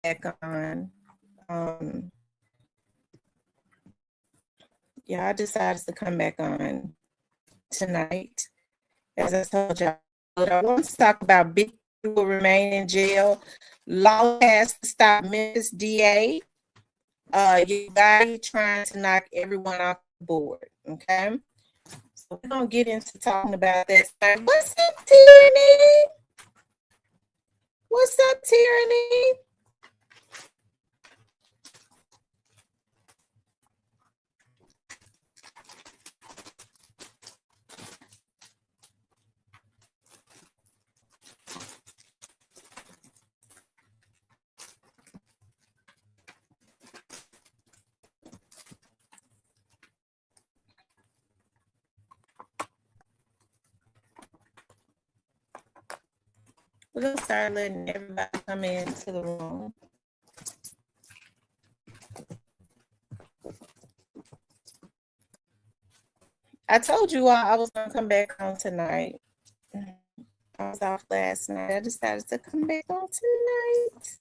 back on. Yeah, I decided to come back on tonight. As I told y'all, but I want to talk about Big will remain in jail. Law has to stop Memphis DA. Yogotti trying to knock everyone off the board. Okay, so we're gonna get into talking about that. What's up, Tyranny? What's up, Tyranny? We're gonna start letting everybody come into the room. I told you all I was gonna come back on tonight. I was off last night. I decided to come back on tonight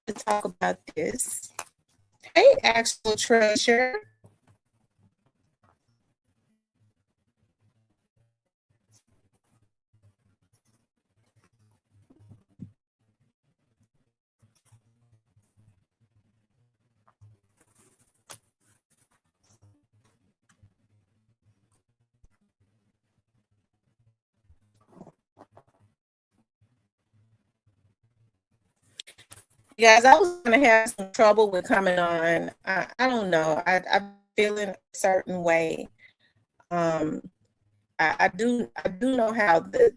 to talk about this. Hey, actual treasure. Guys, I was gonna have some trouble with coming on. I don't know. I'm feeling a certain way. I do know how the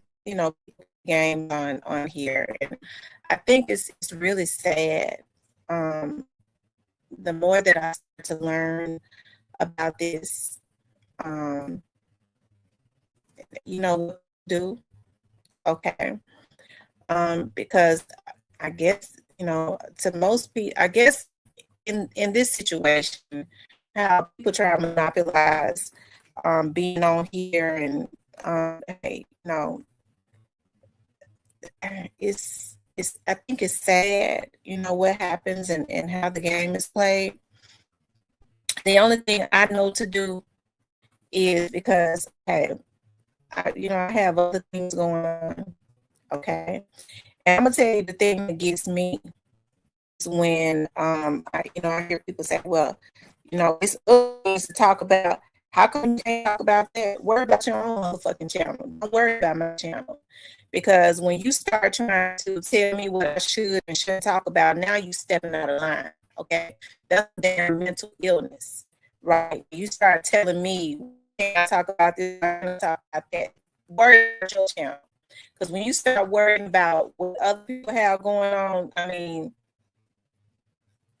game on here, and I think it's really sad. The more that I start to learn about this, you know what to do, okay? Because I guess to most people, I guess in this situation, how people try to monopolize being on here, and hey, it's I think it's sad, what happens and how the game is played. The only thing I know to do is, because hey, I have other things going on, okay? And I'm gonna tell you the thing that gets me is when I hear people say, well, it's other things to talk about. How come you can't talk about that? Worry about your own motherfucking channel. Don't worry about my channel. Because when you start trying to tell me what I should and shouldn't talk about, now you stepping out of line. Okay. That's damn mental illness. Right. You start telling me, can't I talk about this, I can't talk about that. Worry about your channel. Because when you start worrying about what other people have going on, I mean,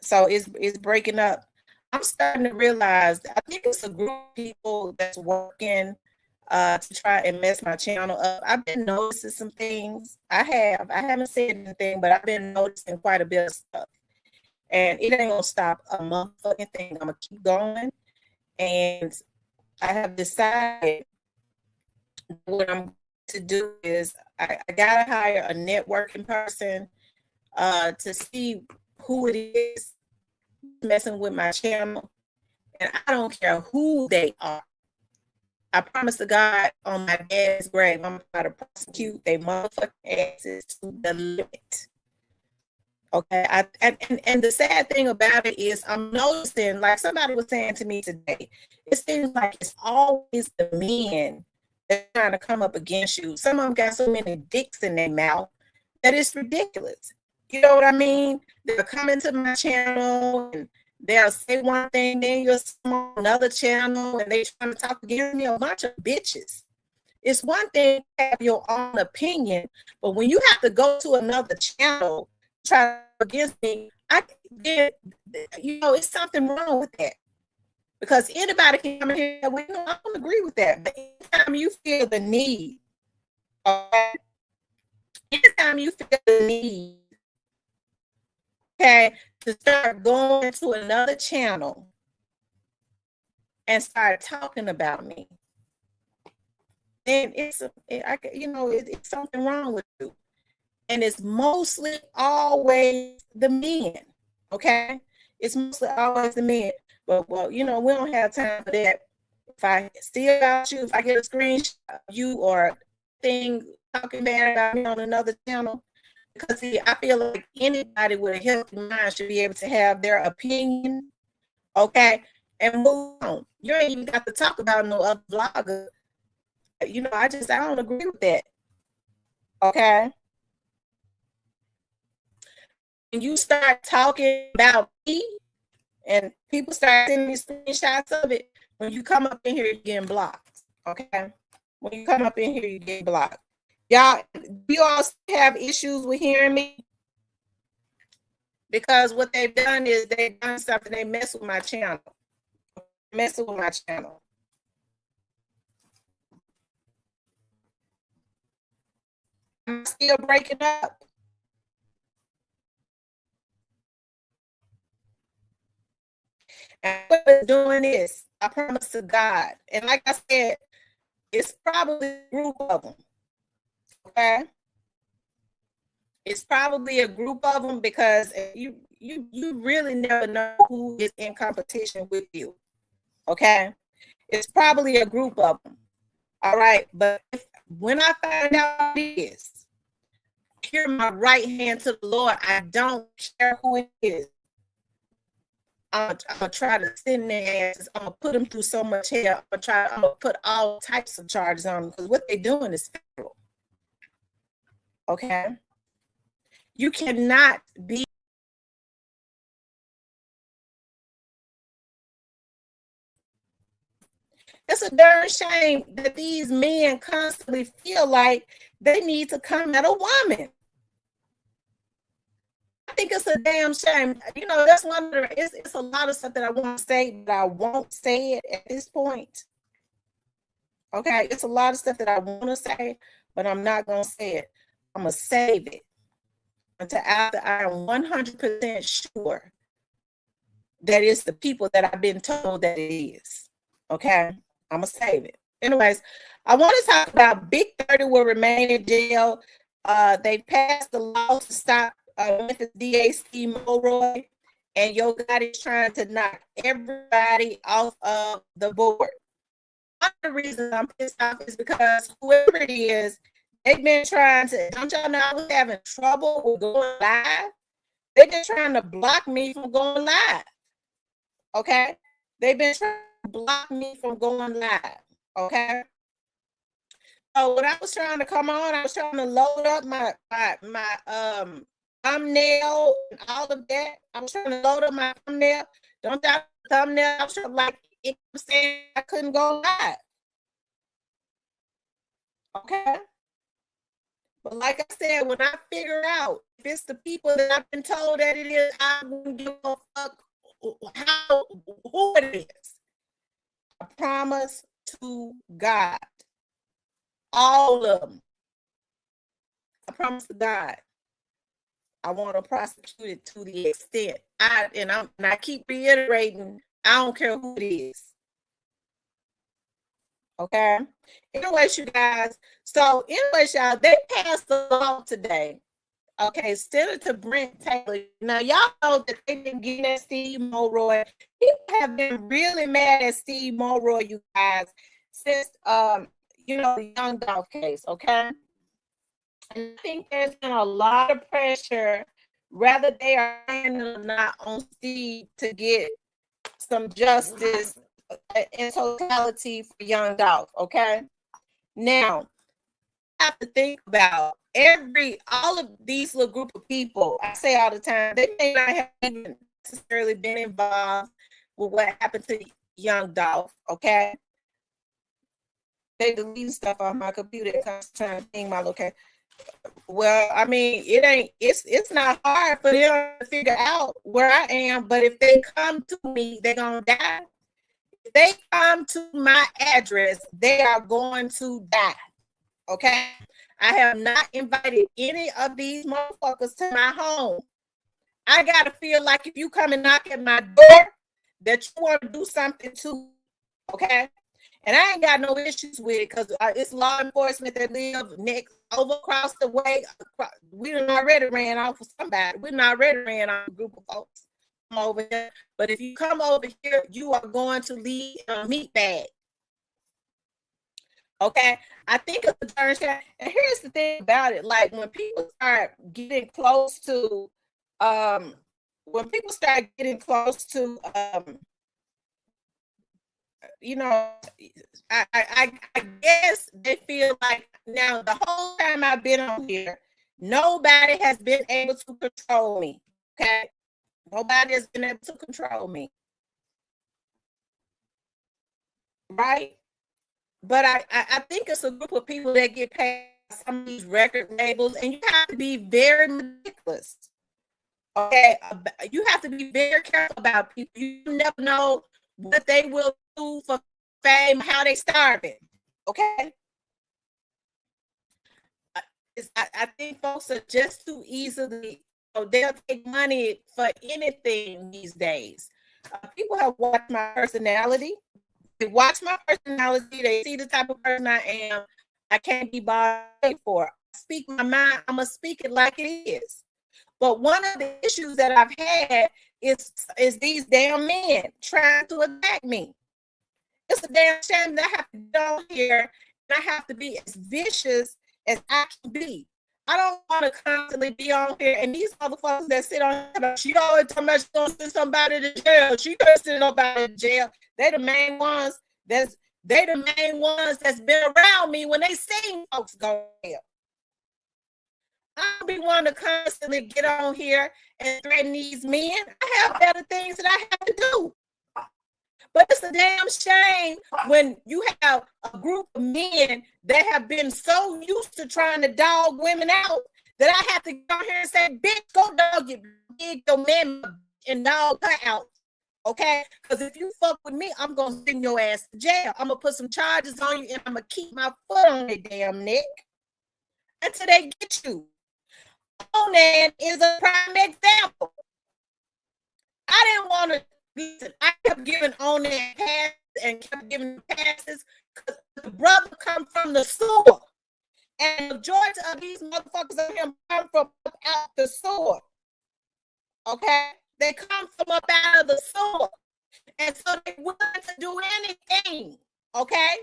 so it's breaking up. I'm starting to realize, I think it's a group of people that's working to try and mess my channel up. I've been noticing some things. I haven't said anything, but I've been noticing quite a bit of stuff. And it ain't gonna stop a motherfucking thing. I'm gonna keep going. And I have decided what I'm to do is I gotta hire a networking person to see who it is messing with my channel, and I don't care who they are. I promise to God, on my dad's grave, I'm gonna try to prosecute they motherfucking asses to the limit. Okay, and the sad thing about it is, I'm noticing, like somebody was saying to me today, it seems like it's always the men that are trying to come up against you. Some of them got so many dicks in their mouth that it's ridiculous. You know what I mean? They'll come into my channel and they'll say one thing, then you'll see on another channel and they trying to talk against me, a bunch of bitches. It's one thing to have your own opinion, but when you have to go to another channel try against me, it's something wrong with that. Because anybody can come in here, well, I don't agree with that. But anytime you feel the need, okay, anytime you feel the need, okay, to start going to another channel and start talking about me, then it's something wrong with you. and it's mostly always the men. Okay, it's mostly always the men. But well, we don't have time for that. If I see about you, if I get a screenshot of you or thing talking bad about me on another channel, because see, I feel like anybody with a healthy mind should be able to have their opinion, okay, and move on. You ain't even got to talk about no other vlogger. I don't agree with that. Okay. When you start talking about me and people start sending me screenshots of it, when you come up in here, you're getting blocked. Okay. When you come up in here, you get blocked. Y'all, do you all have issues with hearing me? Because what they've done is they've done something, they mess with my channel. Messing with my channel. I'm still breaking up. And whoever's doing this, I promise to God. And like I said, it's probably a group of them. Okay? It's probably a group of them because you really never know who is in competition with you. Okay? It's probably a group of them. All right? But when I find out this, hear my right hand to the Lord. I don't care who it is. I'm gonna try to send their asses. I'm gonna put them through so much hell. I'm gonna put all types of charges on them because what they're doing is federal. Okay, you cannot be. It's a darn shame that these men constantly feel like they need to come at a woman. I think it's a damn shame. That's one of the. It's a lot of stuff that I want to say, but I won't say it at this point. Okay, it's a lot of stuff that I want to say, but I'm not going to say it. I'm going to save it until after I am 100% sure that it's the people that I've been told that it is. Okay, I'm going to save it. Anyways, I want to talk about Big 30 will remain in jail. They passed the law to stop Memphis DA Steve Mulroy, and Yogotti is trying to knock everybody off of the board. One of the reasons I'm pissed off is because whoever it is, they've been trying to, don't y'all know I was having trouble with going live? They've been trying to block me from going live. Okay? They've been trying to block me from going live. Okay? So when I was trying to come on, I was trying to load up my thumbnail and all of that. I was trying to load up my thumbnail. Don't y'all thumbnail? I was trying like it was saying I couldn't go live. Okay. But like I said, when I figure out if it's the people that I've been told that it is, I wouldn't give a fuck who it is. I promise to God. All of them. I promise to God. I want to prosecute it to the extent. I keep reiterating, I don't care who it is. Okay. Anyways, you guys. So, anyways, y'all, they passed the law today. Okay, Senator Brent Taylor. Now, y'all know that they've been getting at Steve Mulroy. People have been really mad at Steve Mulroy, you guys, since the Young Dog case. Okay. And I think there's been a lot of pressure, whether they are or not, on Steve to get some justice in totality for Young Dog. Okay. Now, I have to think about all of these little group of people. I say all the time, they may not have even necessarily been involved with what happened to Young Dog. Okay. They delete stuff on my computer and trying to ping my location. Well, I mean, it's not hard for them to figure out where I am, but if they come to me, they're gonna die. If they come to my address, they are going to die. Okay? I have not invited any of these motherfuckers to my home. I gotta feel like if you come and knock at my door, that you want to do something too. Okay? And I ain't got no issues with it because it's law enforcement that live next over across the way. We done already ran off with somebody. We done already ran off a group of folks come over here. But if you come over here, you are going to leave a meat bag. Okay, I think it's a darn shame. And here's the thing about it: like when people start getting close to, um, when people start getting close to, you know, I guess they feel like now the whole time I've been on here, nobody has been able to control me. Okay, nobody has been able to control me, right? But I think it's a group of people that get paid by some of these record labels, and you have to be very meticulous. Okay, you have to be very careful about people. You never know what they will do for fame, how they starving. Okay, I think folks are just too easily. They'll take money for anything these days. People have watched my personality. They watch my personality. They see the type of person I am. I can't be bothered for. I speak my mind. I'm gonna speak it like it is. But one of the issues that I've had is these damn men trying to attack me. It's a damn shame that I have to get on here and I have to be as vicious as I can be. I don't want to constantly be on here and these motherfuckers that sit on here, she always talking about she's gonna send somebody to jail. She can't send nobody to jail. They the main ones that's been around me when they seen folks go to jail. I don't be wanting to constantly get on here and threaten these men. I have better things that I have to do. But it's a damn shame when you have a group of men that have been so used to trying to dog women out that I have to go here and say, bitch, go dog your man and dog her out. Okay? Because if you fuck with me, I'm going to send your ass to jail. I'm going to put some charges on you and I'm going to keep my foot on their damn neck until they get you. Onan is a prime example. I didn't want to listen. I kept giving Onan passes and kept giving passes because the brother come from the sewer. And the majority of these motherfuckers of him come from up out the sewer. Okay? They come from up out of the sewer. And so they're willing to do anything. Okay?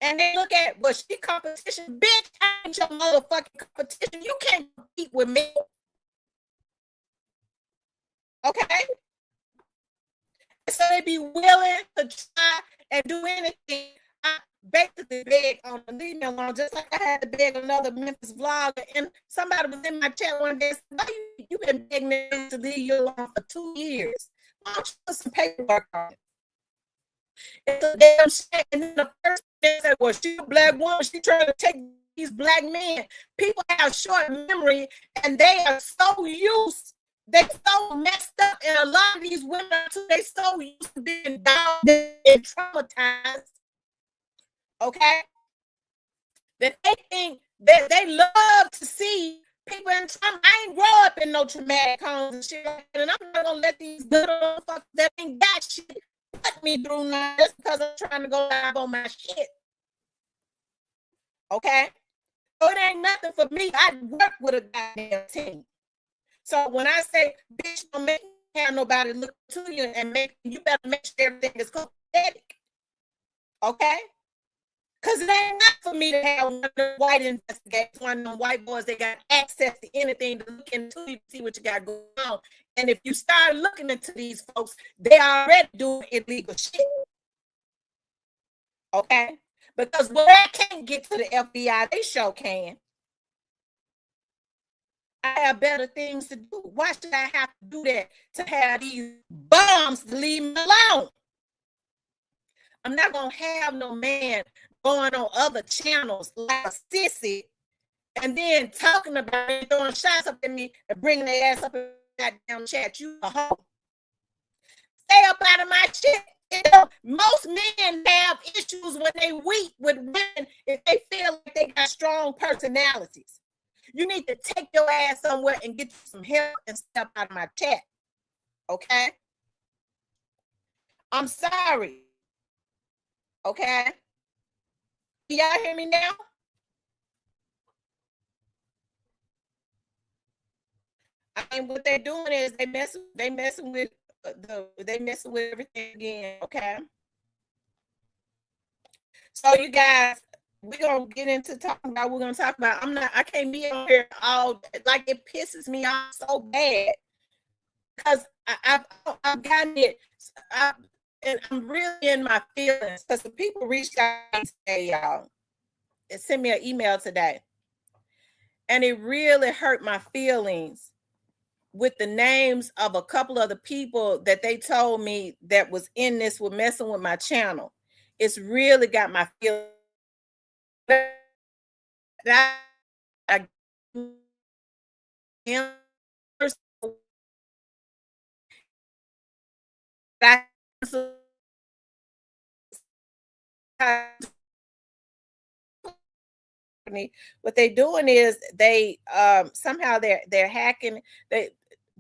And they look at, well, she competition. Bitch, I ain't your motherfucking competition. You can't compete with me. Okay? And so they be willing to try and do anything. I basically beg on the leave me alone, just like I had to beg another Memphis vlogger. And somebody was in my chat one day and said, why you been begging me to leave you alone for 2 years? Why don't you put some paperwork on it? It's a damn shame. And then the first they said, well, she's a black woman. She trying to take these black men. People have short memory and they are so used. They so messed up. And a lot of these women, too, they so used to being down and traumatized. Okay? That they think that they love to see people in trauma. I ain't grow up in no traumatic homes and shit. And I'm not going to let these little motherfuckers that ain't got shit put me through now just because I'm trying to go live on my shit. Okay? So it ain't nothing for me. I work with a goddamn team. So when I say, bitch, don't make me have nobody look to you and you better make sure everything is copacetic. Okay? Because it ain't not for me to have one of the white investigators, one of them white boys that got access to anything to look into you to see what you got going on. And if you start looking into these folks, they already doing illegal shit. Okay? Because when I can't get to the FBI, they sure can. I have better things to do. Why should I have to do that to have these bums to leave me alone? I'm not going to have no man going on other channels like a sissy and then talking about it, throwing shots up at me and bringing their ass up in that damn chat. You a hoe. Stay up out of my shit. You know, most men have issues when they weak with women if they feel like they got strong personalities. You need to take your ass somewhere and get some help and step out of my chat. Okay? I'm sorry. Okay. Y'all hear me now? I mean, what they're doing is they messing with they messing with everything again. Okay. So you guys, we're gonna get into talking about. We're gonna talk about. I can't be on here all like it pisses me off so bad because I've gotten it. I, and I'm really in my feelings because the people reached out today, y'all. It sent me an email today, and it really hurt my feelings with the names of a couple of the people that they told me that was in this with messing with my channel. It's really got my feelings. I what they're doing is they somehow they're hacking.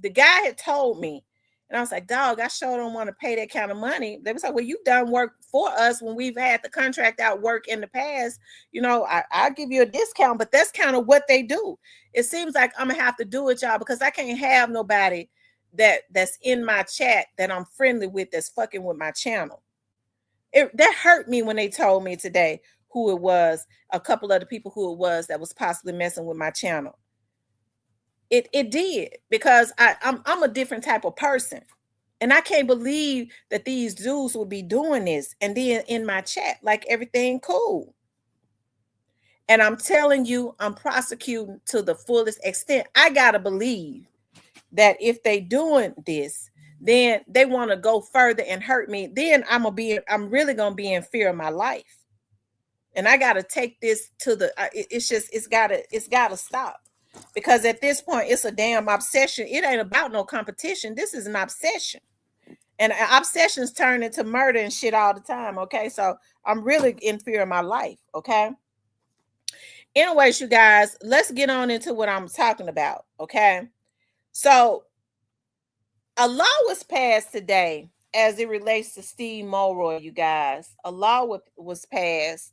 The guy had told me, and I was like, dog, I sure don't want to pay that kind of money. They was like, well, you've done work for us when we've had the contract out work in the past. You know, I'll give you a discount, but that's kind of what they do. It seems like I'm gonna have to do it, y'all, because I can't have nobody that's in my chat that I'm friendly with that's fucking with my channel. That hurt me when they told me today who it was, a couple of the people who it was that was possibly messing with my channel. It did, because I'm a different type of person. And I can't believe that these dudes would be doing this and then in my chat like everything cool. And I'm telling you, I'm prosecuting to the fullest extent. I gotta believe that if they doing this, then they want to go further and hurt me. Then I'm really gonna be in fear of my life. And I gotta take this to the it's gotta stop. Because at this point, it's a damn obsession. It ain't about no competition. This is an obsession. And obsessions turn into murder and shit all the time. Okay. So I'm really in fear of my life. Okay. Anyways, you guys, let's get on into what I'm talking about. Okay. So a law was passed today as it relates to Steve Mulroy, you guys. A law was passed,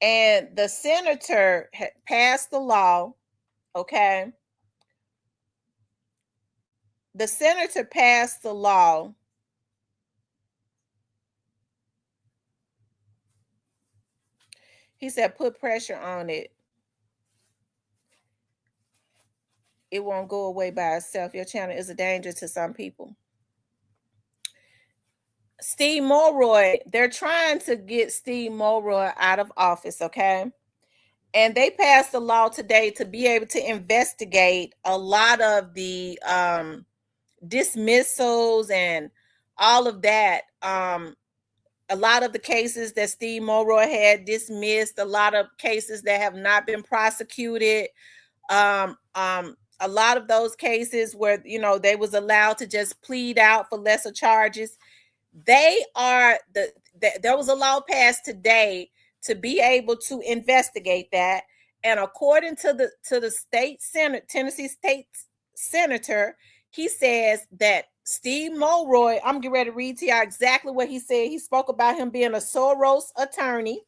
and the senator had passed the law. Okay. The senator passed the law. He said, put pressure on it. It won't go away by itself. Your channel is a danger to some people. Steve Mulroy, they're trying to get Steve Mulroy out of office, okay? And they passed a law today to be able to investigate a lot of the dismissals and all of that. A lot of the cases that Steve Mulroy had dismissed, a lot of cases that have not been prosecuted. A lot of those cases where, you know, they was allowed to just plead out for lesser charges. There was a law passed today to be able to investigate that. And according to the state senate, Tennessee state senator, he says that Steve Mulroy, I'm getting ready to read to y'all exactly what he said. He spoke about him being a Soros attorney.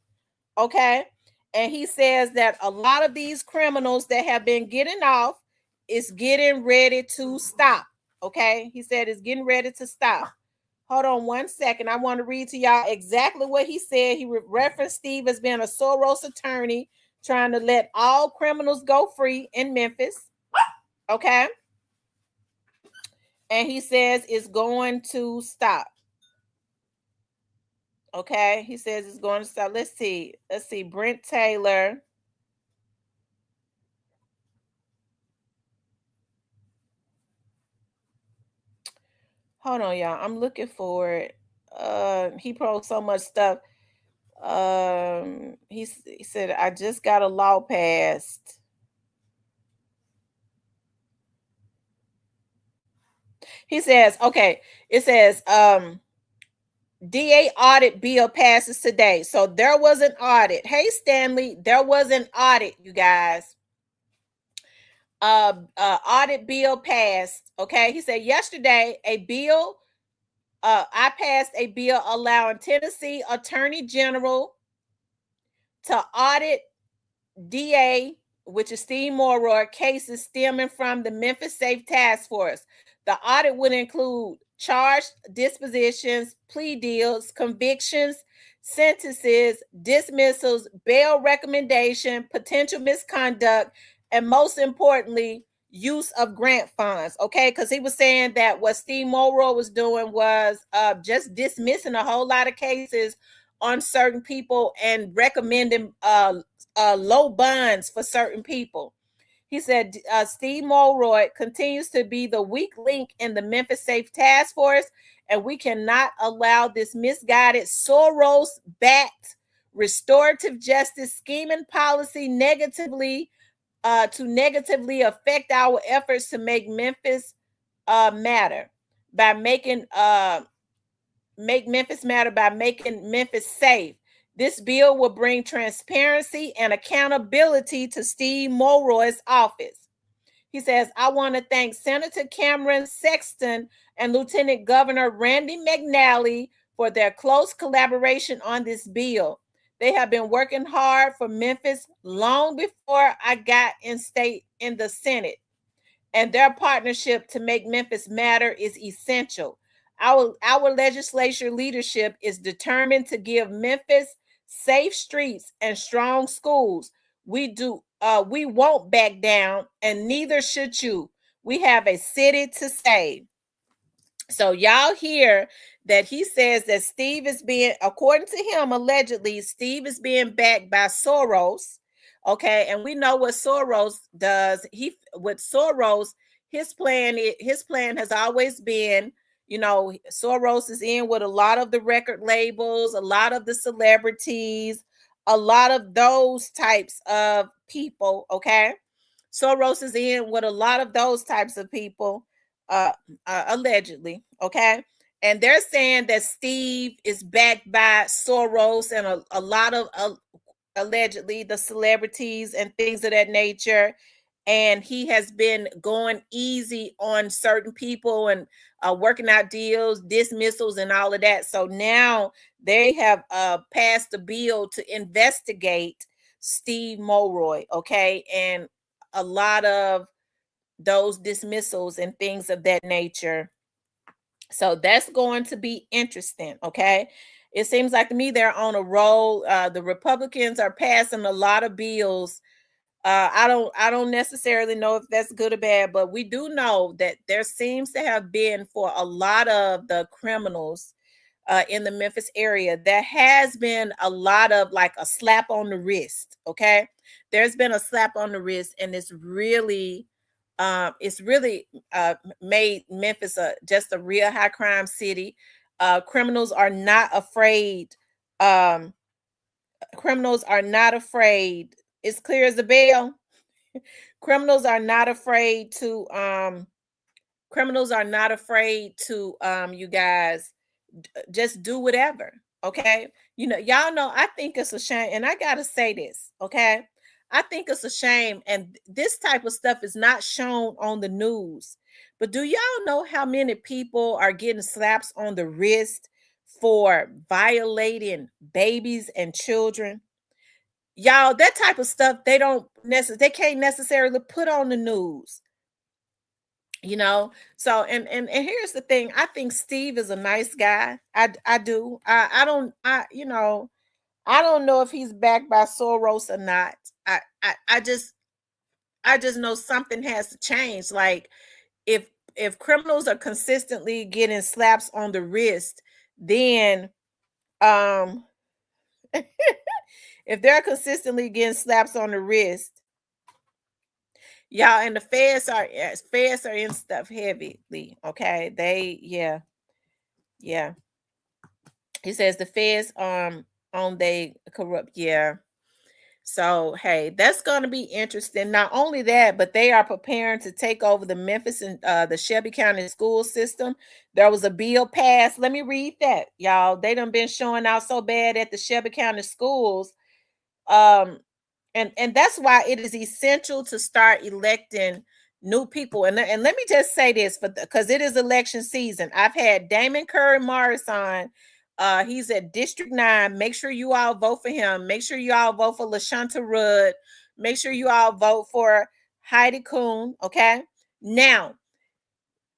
Okay. And he says that a lot of these criminals that have been getting off is getting ready to stop. Okay. He said it's getting ready to stop. Hold on one second. I want to read to y'all exactly what he said. He referenced Steve as being a Soros attorney trying to let all criminals go free in Memphis. Okay. And he says it's going to stop. Okay. He says it's going to stop. Let's see. Brent Taylor. Hold on, y'all. I'm looking for it. He posted so much stuff. He said, I just got a law passed. He says, okay, it says, DA audit bill passes today. So there was an audit. Hey, Stanley, there was an audit, you guys. Audit bill passed. Okay. He said yesterday a bill I passed a bill allowing Tennessee Attorney General to audit DA, which is Steve Mulroy, cases stemming from the Memphis Safe Task Force. The audit would include charged dispositions, plea deals, convictions, sentences, dismissals, bail recommendation, potential misconduct, and most importantly, use of grant funds. Okay, because he was saying that what Steve Mulroy was doing was just dismissing a whole lot of cases on certain people and recommending low bonds for certain people. He said Steve Mulroy continues to be the weak link in the Memphis Safe Task Force, and we cannot allow this misguided Soros-backed restorative justice scheming policy to negatively affect our efforts to make Memphis matter by make Memphis matter by making Memphis safe. This bill will bring transparency and accountability to Steve Mulroy's office. He says, I want to thank Senator Cameron Sexton and Lieutenant Governor Randy McNally for their close collaboration on this bill. They have been working hard for Memphis long before I got in the Senate, and their partnership to make Memphis matter is essential. Our legislature leadership is determined to give Memphis safe streets and strong schools. We won't back down, and neither should you. We have a city to save. So y'all hear that he says that Steve is being, according to him, allegedly, Steve is being backed by Soros. Okay, and we know what Soros does. With Soros, his plan has always been, Soros is in with a lot of the record labels, a lot of the celebrities, a lot of those types of people. Okay, Soros is in with a lot of those types of people, allegedly. Okay, and they're saying that Steve is backed by Soros and a lot of allegedly the celebrities and things of that nature, and he has been going easy on certain people and working out deals, dismissals, and all of that. So now they have passed a bill to investigate Steve Mulroy. Okay, and a lot of those dismissals and things of that nature. So that's going to be interesting. Okay, it seems like to me they're on a roll. The Republicans are passing a lot of bills. I don't necessarily know if that's good or bad, but we do know that there seems to have been, for a lot of the criminals in the Memphis area, there has been a lot of like a slap on the wrist. Okay, there's been a slap on the wrist, and it's really made Memphis just a real high crime city. Criminals are not afraid. Criminals are not afraid. It's clear as a bell. Criminals are not afraid to you guys just do whatever. Okay, y'all know, I think it's a shame, and I gotta say this. Okay, I think it's a shame, and this type of stuff is not shown on the news. But do y'all know how many people are getting slaps on the wrist for violating babies and children? Y'all, that type of stuff they can't necessarily put on the news. So and here's the thing. I think Steve is a nice guy. I do. I don't know if he's backed by Soros or not. I just know something has to change. Like, if criminals are consistently getting slaps on the wrist, then if they're consistently getting slaps on the wrist, y'all, and the feds are in stuff heavily. Okay, yeah. He says the feds on they corrupt. Yeah. So hey, that's going to be interesting. Not only that, but they are preparing to take over the Memphis and the Shelby County school system. There was a bill passed. Let me read that, y'all. They done been showing out so bad at the Shelby County schools. And that's why it is essential to start electing new people. And let me just say this, because it is election season. I've had Damon Curry Morris on. He's at District 9. Make sure you all vote for him. Make sure you all vote for LaShonta Rudd. Make sure you all vote for Heidi Kuhn. Okay. Now,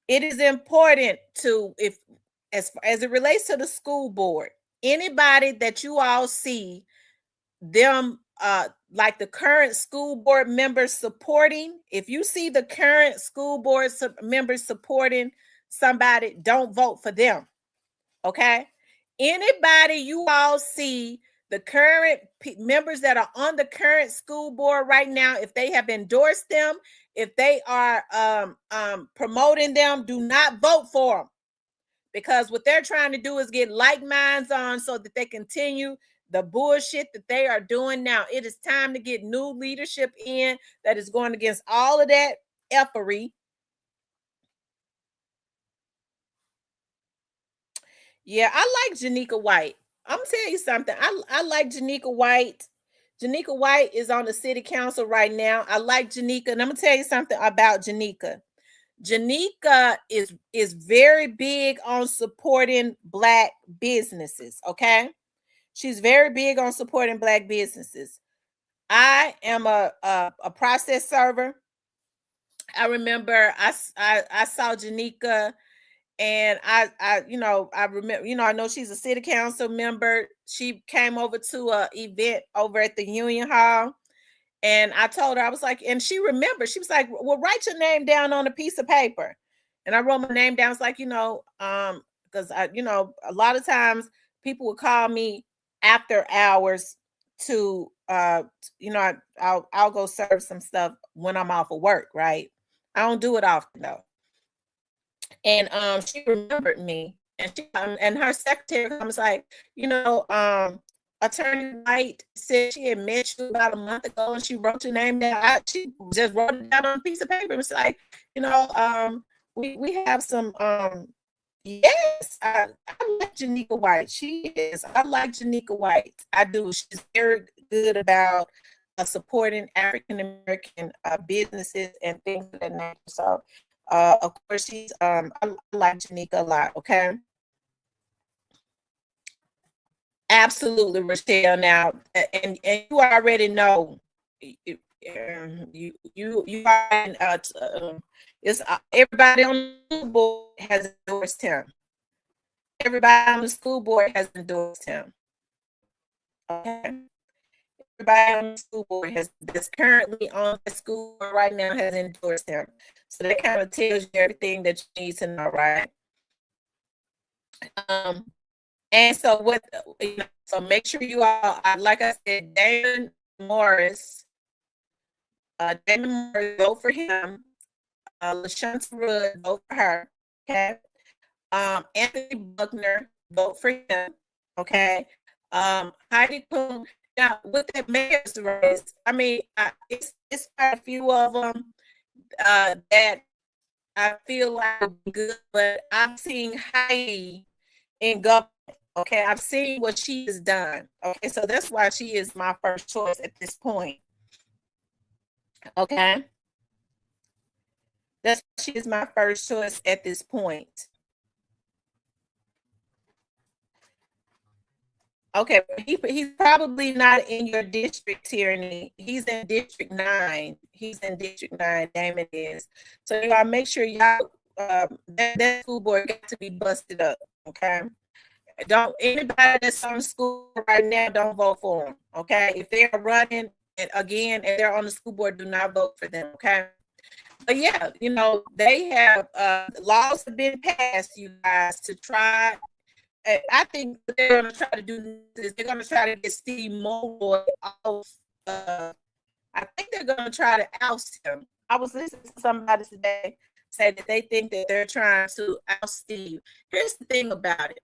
it is important to, if as it relates to the school board, anybody that you all see them like the current school board members supporting, if you see the current school board members supporting somebody, don't vote for them. Okay. Anybody you all see the current members that are on the current school board right now, if they have endorsed them, if they are promoting them, do not vote for them, because what they're trying to do is get like minds on so that they continue the bullshit that they are doing now. It is time to get new leadership in that is going against all of that effery. Yeah, I like Janika White. I'm gonna tell you something. I like Janika White. Janika White is on the city council right now. I like Janika, and I'm gonna tell you something about Janika. Janika is very big on supporting Black businesses. Okay, she's very big on supporting Black businesses. I am a process server. I remember I saw Janika, and I I remember, I know she's a city council member. She came over to a event over at the Union Hall, and I told her, I was like, and she remembered. She was like, "Well, write your name down on a piece of paper." And I wrote my name down. It's like, because a lot of times people would call me after hours to, I'll go serve some stuff when I'm off of work, right? I don't do it often though. And she remembered me, and and her secretary comes like, Attorney White said she had met you about a month ago, and she wrote your name down. She just wrote it down on a piece of paper. It's like, we have some. Yes, I like Janika White. She is. I like Janika White. I do. She's very good about supporting African American businesses and things of that nature. So, of course, she's. I like Janika a lot. Okay. Absolutely, Rochelle. Now, and you already know, you it's everybody on the board has endorsed him. Everybody on the school board has endorsed him. Okay. Everybody on the school board that's currently on the school board right now has endorsed him. So that kind of tells you everything that you need to know, right? And so so make sure you all, like I said, Damon Morris, vote for him. LaShonta Rudd, vote for her. Okay. Anthony Buckner, vote for him. Okay. Heidi Klum. Now, with that mayor's race, I mean, it's quite a few of them that I feel like would be good, but I'm seeing Heidi in government. Okay, I've seen what she has done. Okay, so that's why she is my first choice at this point. Okay, that's why she is my first choice at this point. Okay, he's probably not in your district, Tyranny. He's in District 9. He's in District 9, Damon is. So y'all make sure y'all that school board got to be busted up. Okay. Don't anybody that's on school right now, don't vote for them. Okay. If they're running and they're on the school board, do not vote for them. Okay. But yeah, they have laws have been passed, you guys, to try. I think what they're going to try to do is they're going to try to get Steve Mulroy off. I think they're going to try to oust him. I was listening to somebody today say that they think that they're trying to oust Steve. Here's the thing about it.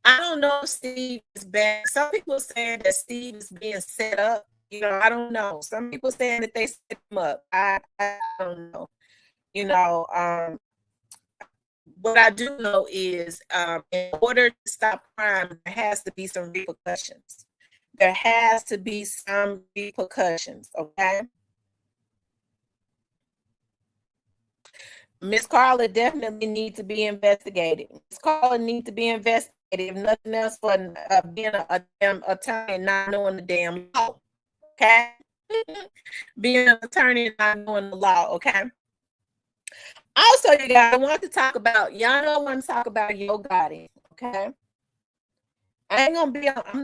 I don't know if Steve is bad. Some people saying that Steve is being set up. I don't know. Some people saying that they set him up. I don't know. What I do know is in order to stop crime, there has to be some repercussions. There has to be some repercussions, okay? Miss Carla definitely needs to be investigated. Miss Carla needs to be investigated, if nothing else, for being a damn attorney and not knowing the damn law. Okay? Being an attorney and not knowing the law, okay? Also, you guys, I want to talk about, y'all know I want to talk about Yogotti, okay? I'm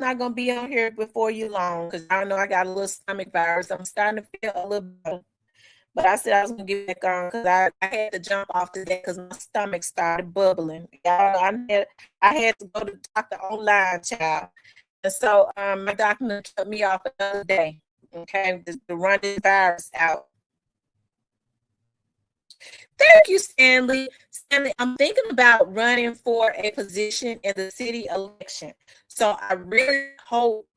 not gonna be on here before you long, because I know I got a little stomach virus. I'm starting to feel a little better. But I said I was gonna get back on because I had to jump off today because my stomach started bubbling. Y'all know I had to go to the doctor online, child. And so my doctor took me off another day, okay, to run this virus out. Thank you, Stanley. Stanley, I'm thinking about running for a position in the city election. So I really hope,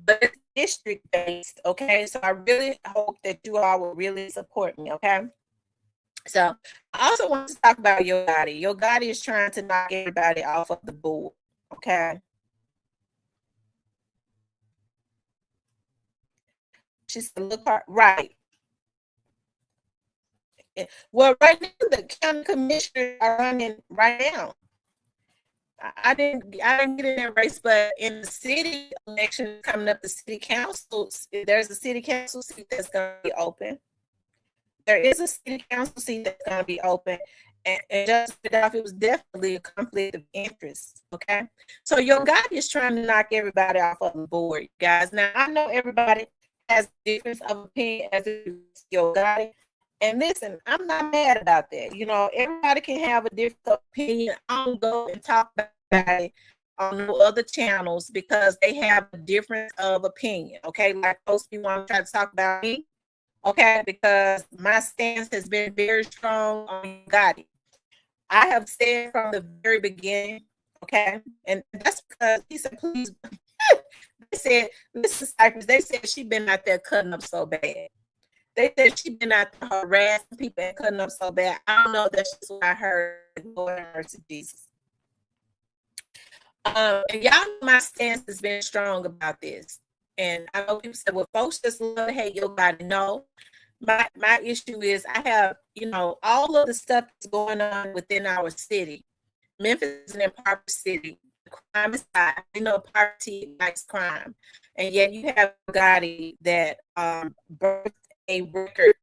but it's district based, okay? So I really hope that you all will really support me, okay? So I also want to talk about Yogotti. Yogotti is trying to knock everybody off of the board, okay? She said, look, right. Well, right now the county commissioners are running right now. I didn't get in that race, but in the city election coming up, the city council, there's a city council seat that's going to be open. There is a city council seat that's going to be open. And just it was definitely a conflict of interest. Okay. So Yogotti is trying to knock everybody off of the board, guys. Now I know everybody has a difference of opinion as Yogotti. And listen, I'm not mad about that. You know, everybody can have a different opinion. I don't go and talk about it on no other channels because they have a difference of opinion. Okay. Like those people want to try to talk about me. Okay, because my stance has been very strong on Gotti. I have said from the very beginning, okay, and that's because he said, please. They said, listen, Cypress, they said she been out there cutting up so bad. They said she been out there harassing people and cutting up so bad. I don't know, that's just what I heard. Lord mercy, Jesus. And y'all know my stance has been strong about this. And I know people said, well, folks just love to hate your body. No, my issue is I have, you know, all of the stuff that's going on within our city. Memphis is an impoverished city. The crime is high. You know, poverty likes crime. And yet you have Yogotti that birthed a record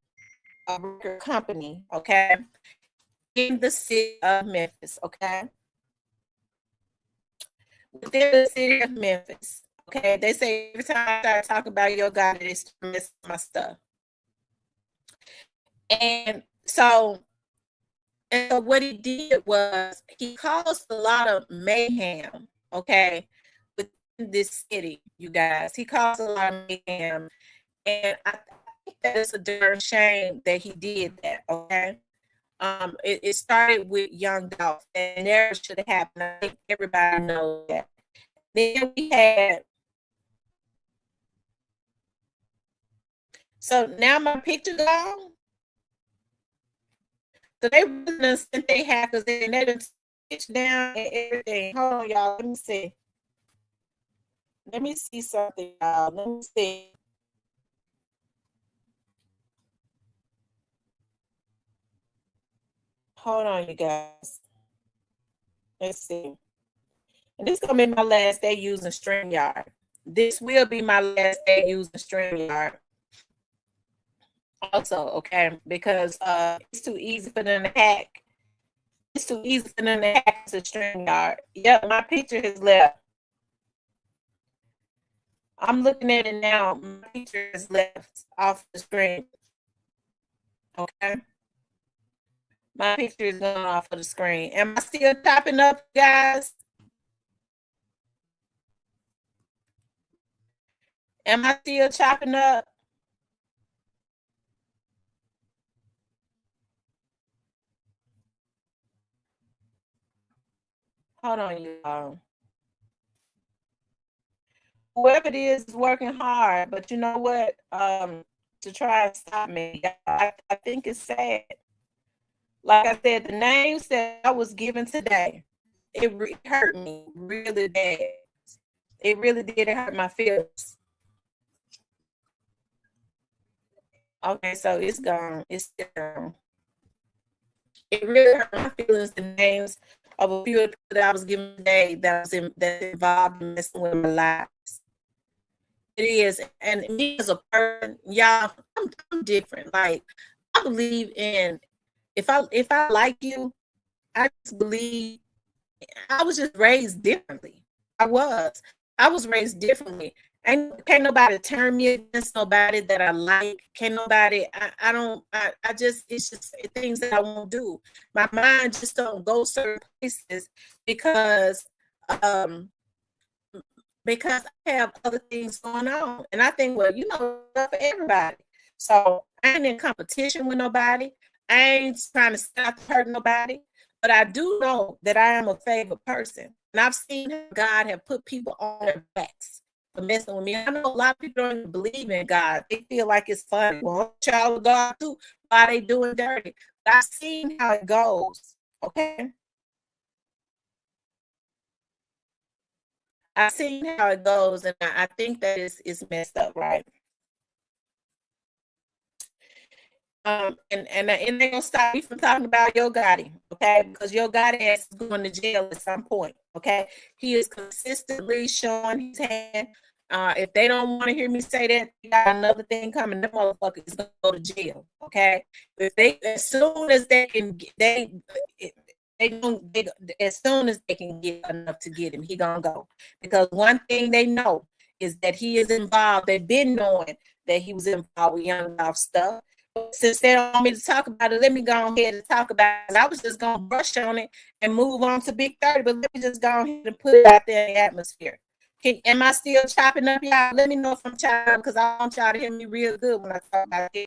company, okay, in the city of Memphis, okay? Within the city of Memphis, okay? They say every time I start talking about Yogotti, they start messing my stuff. And so what he did was he caused a lot of mayhem, okay, within this city, you guys. He caused a lot of mayhem. And I think that it's a darn shame that he did that, okay? It started with Young Dolph, and never should have happened. I think everybody knows that. Then we had, so now my picture gone. So they really sent their hackers in, they done stitched down and everything. Hold on, y'all. Let me see. Let me see something, y'all. Let me see. Hold on, you guys. Let's see. And this is gonna be my last day using StreamYard. This will be my last day using StreamYard. Also, okay, because it's too easy for them to hack. It's too easy for them to hack the StreamYard. Yep, my picture has left. I'm looking at it now. My picture is left off the screen. Okay. My picture is going off of the screen. Am I still chopping up, guys? Am I still chopping up? Hold on, y'all. Whoever it is working hard, but you know what? To try and stop me, I think it's sad. Like I said, the names that I was given today, it hurt me really bad. It really did hurt my feelings. Okay, so it's gone. It's gone. it really hurt my feelings, the names of a few of the people that I was given today that involved in messing with my lives. It is, and me as a person, y'all, I'm different. Like I believe in if I like you, I just believe I was just raised differently. I was. I was raised differently. And can't nobody turn me against nobody that I like. Can't nobody, I don't, I just, it's just things that I won't do. My mind just don't go certain places because, um, because I have other things going on. And I think, well, for everybody. So I ain't in competition with nobody. I ain't trying to stop hurt nobody. But I do know that I am a favored person. And I've seen how God have put people on their backs for messing with me. I know a lot of people don't even believe in God. They feel like it's funny. Well, child of God too. Why they doing dirty? But I've seen how it goes. Okay. I've seen how it goes, and I think that it's messed up, right? And it ain't gonna stop me from talking about Yogotti, okay? Because Yogotti is going to jail at some point, okay? He is consistently showing his hand. If they don't want to hear me say that, they got another thing coming. Them motherfuckers gonna go to jail, okay? If they, as soon as they can, they don't. They, as soon as they can get enough to get him, he gonna go. Because one thing they know is that he is involved. They've been knowing that he was involved with Young Dolph stuff. Since they don't want me to talk about it, let me go ahead and talk about it. I was just gonna brush on it and move on to Big 30, but let me just go ahead and put it out there in the atmosphere. Am I still chopping up, y'all? Let me know if I'm chopping because I want y'all to hear me real good when I talk about it.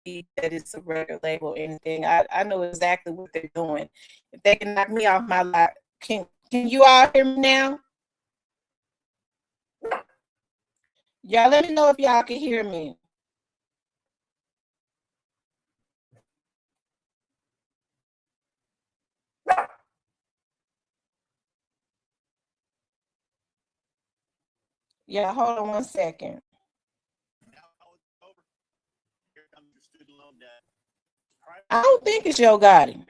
believe that it's a record label or anything. I know exactly what they're doing. If they can knock me off my lot, can you all hear me now? Y'all let me know if y'all can hear me. Yeah, hold on one second. I don't think it's Yogotti.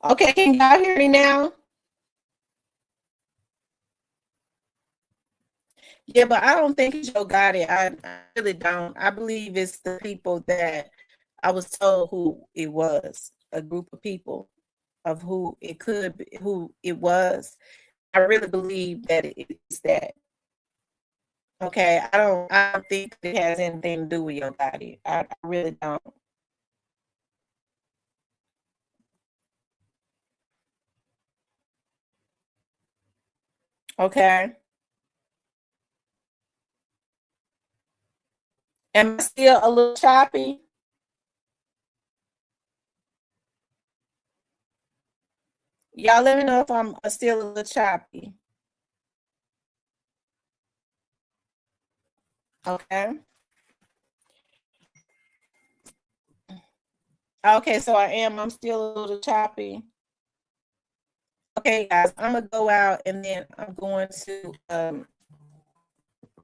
Okay, can y'all hear me now? Yeah, but I don't think it's Yogotti. I really don't. I believe it's the people that I was told who it was, a group of people of who it could be, who it was. I really believe that it's that. Okay, I don't think it has anything to do with your body. I really don't. Okay. Am I still a little choppy? Y'all let me know if I'm still a little choppy. Okay. Okay, so I am. I'm still a little choppy. Okay, guys, I'm gonna go out and then I'm going to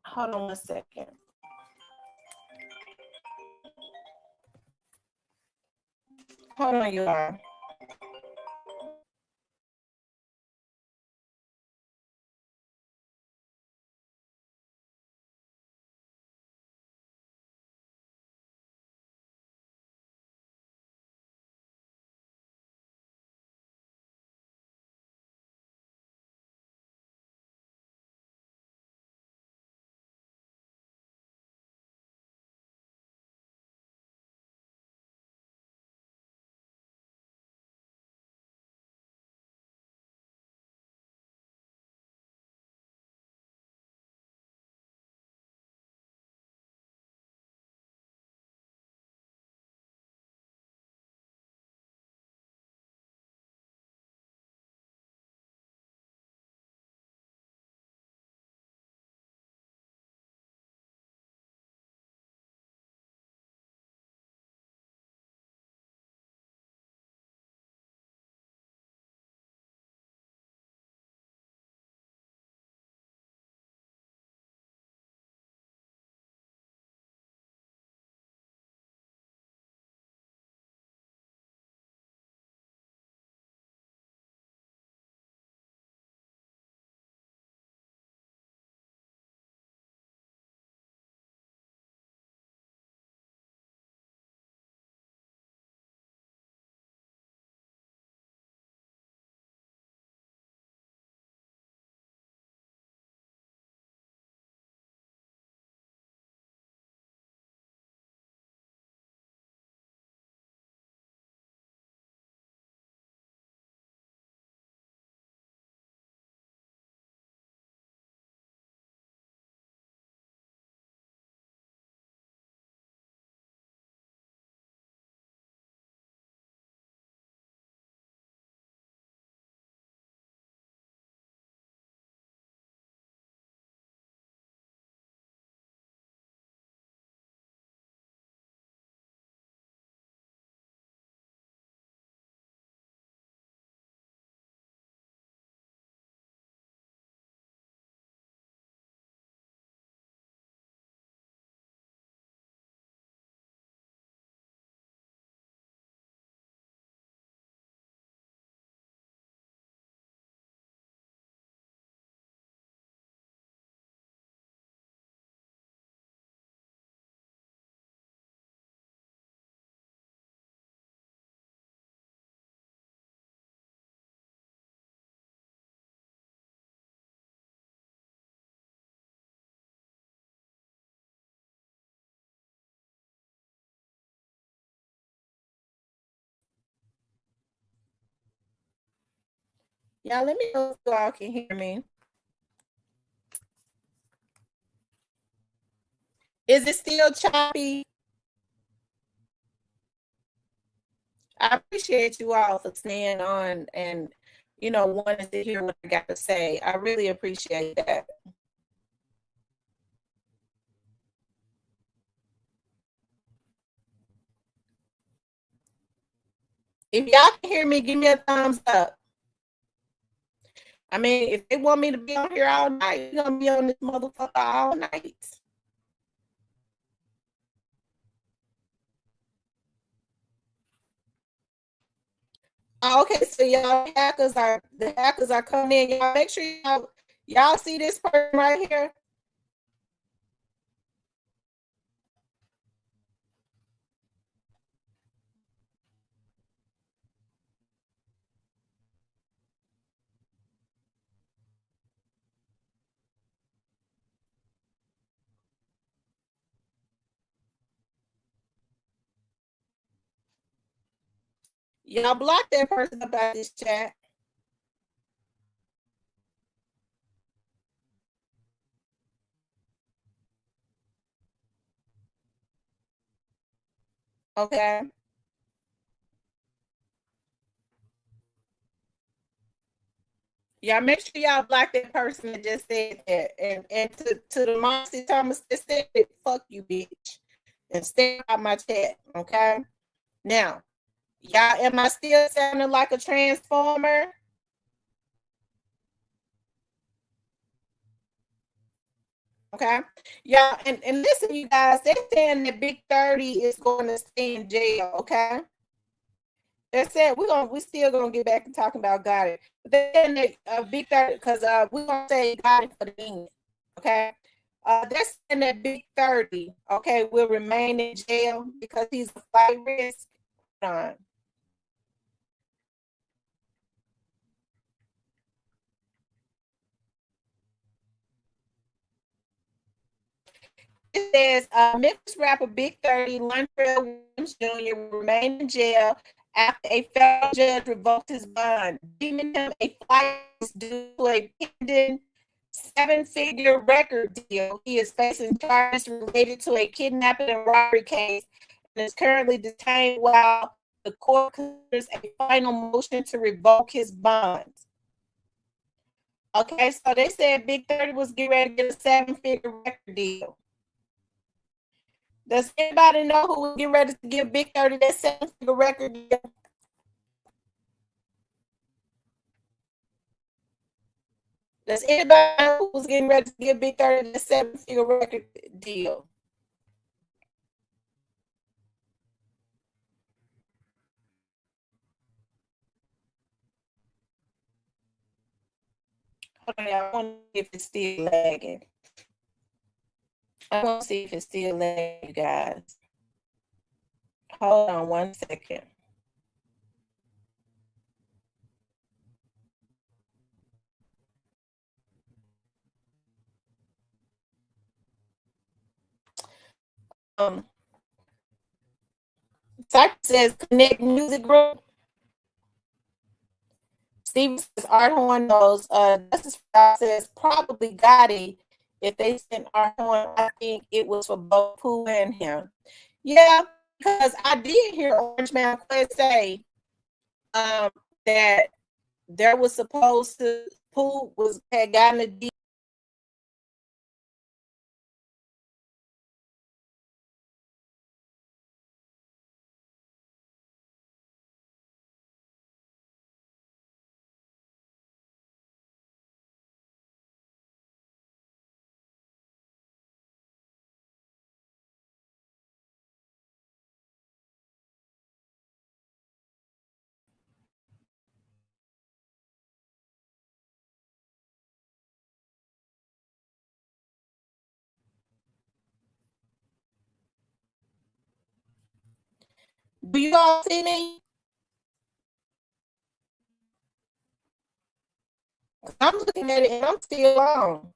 hold on one second. Hold on, you all. Y'all let me know if you all can hear me. Is it still choppy? I appreciate you all for staying on and wanting to hear what I got to say. I really appreciate that. If y'all can hear me, give me a thumbs up. I mean, if they want me to be on here all night, we're gonna be on this motherfucker all night. Oh, okay, so the hackers are coming in. Y'all make sure y'all see this person right here. Y'all block that person about this chat. Okay. Y'all make sure y'all block that person that just said that. And to the Marcy Thomas that said it, fuck you, bitch. And stay out my chat. Okay. Now, y'all, am I still sounding like a transformer? Okay. Yeah, and listen, you guys, they're saying that Big 30 is going to stay in jail. Okay. They said we still gonna get back to talking about Gotti. But they're saying that Big 30, because we're gonna say Gotti for the end. Okay. They're saying that Big 30, okay, will remain in jail because he's a flight risk. On. It says Memphis rapper Big 30, Lontrell Williams Jr. will remain in jail after a federal judge revoked his bond, deeming him a flight due to a pending seven-figure record deal. He is facing charges related to a kidnapping and robbery case and is currently detained while the court considers a final motion to revoke his bonds. Okay, so they said Big 30 was getting ready to get a seven-figure record deal. Does anybody know who was getting ready to give Big 30 that seven-figure record deal? Does anybody know who was getting ready to give Big 30 that seven-figure record deal? Hold on, I want to see if it's still lagging. I want to see if it's still lagging, you guys. Hold on 1 second. Um, Cypher says Connect Music Group. Steve says Art Horn knows. Justice says probably Gotti. If they sent Art Horn, I think it was for both Pooh and him. Yeah, because I did hear Orange Man Quest say um, that there was supposed to Pooh had gotten a deal. Do you all see me? I'm looking at it and I'm still on.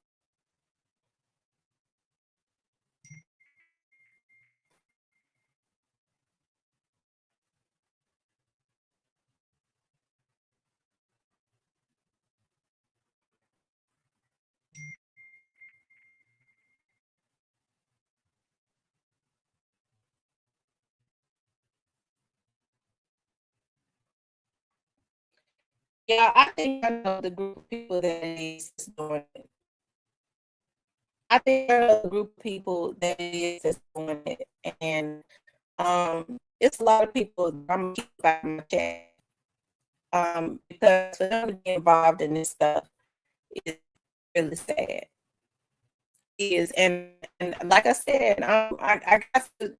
Yeah, I think I know the group of people that it is that's doing it. I think I know the group of people that it is that's doing it. And it's a lot of people that I'm gonna keep out of my chat. Because for them to be involved in this stuff is really sad. It is, and like I said, I got to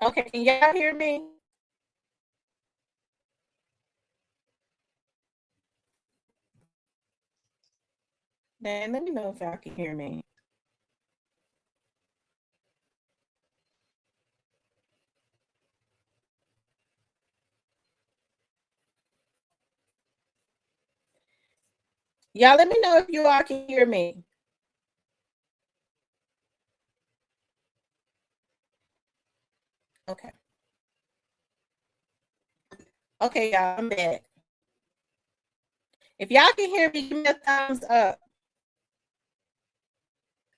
Okay, can y'all hear me? Then let me know if y'all can hear me. Y'all let me know if you all can hear me. Okay. Okay, y'all, I'm back. If y'all can hear me, give me a thumbs up.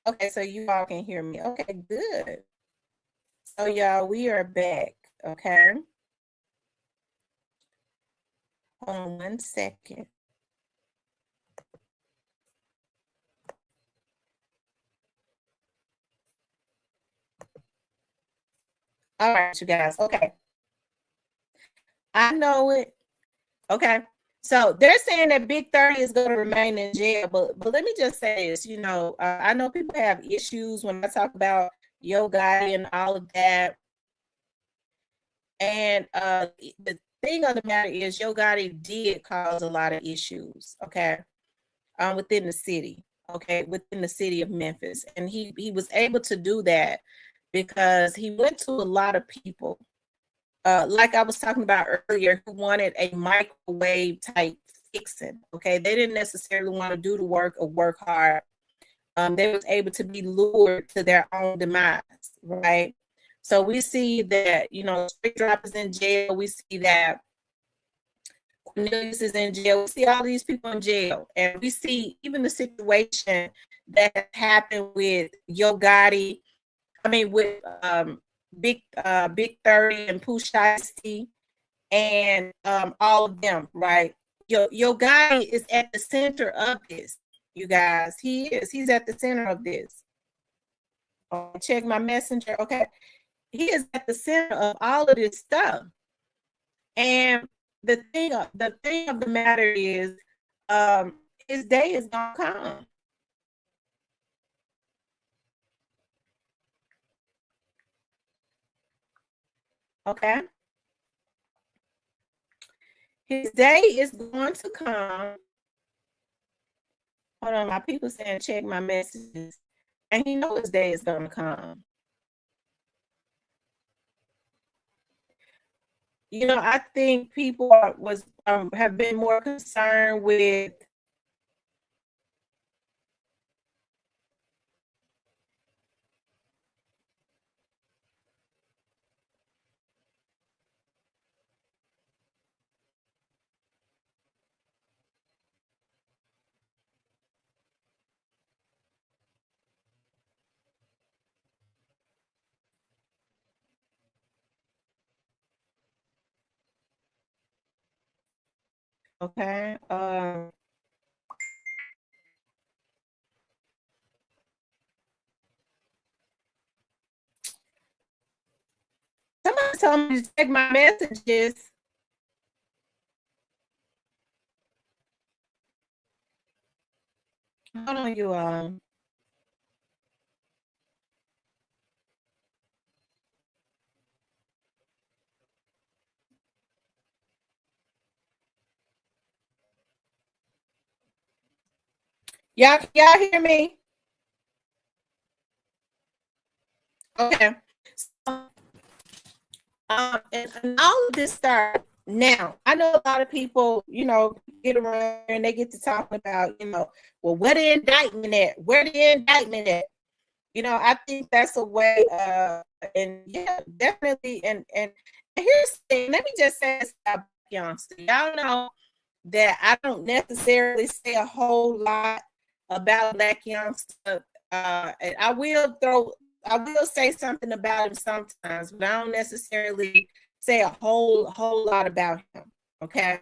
Okay, so you all can hear me. Okay, good. So y'all, we are back. Okay. Hold on 1 second. All right, you guys. Okay. I know it. Okay. So they're saying that Big 30 is going to remain in jail, but let me just say this. I know people have issues when I talk about Yogotti and all of that. And the thing of the matter is, Yogotti did cause a lot of issues. Okay, within the city. Okay, within the city of Memphis, and he was able to do that because he went to a lot of people, like I was talking about earlier, who wanted a microwave type fixing. Okay, they didn't necessarily want to do the work or work hard. They was able to be lured to their own demise, right? So we see that, straight droppers in jail. We see that Cornelius is in jail. We see all these people in jail, and we see even the situation that happened with Yogotti. I mean, with Big 30 and Pooh Shiesty and all of them, right? Your guy is at the center of this, you guys. He is. He's at the center of this. Check my messenger. Okay, he is at the center of all of this stuff. And the thing of the matter is, his day is gonna come. Okay, his day is going to come. Hold on, my people saying check my messages, and he knows his day is gonna come. I think people have been more concerned with. Okay, somebody told me to check my messages. Hold on, you all. Y'all hear me? Okay. So, and all of this start now. I know a lot of people, get around and they get to talking about, well, where the indictment at? Where the indictment at? I think that's a way, and yeah, definitely. And here's the thing. Let me just say this about youngsters. Y'all know that I don't necessarily say a whole lot about Black youngster. And I will say something about him sometimes, but I don't necessarily say a whole lot about him. Okay,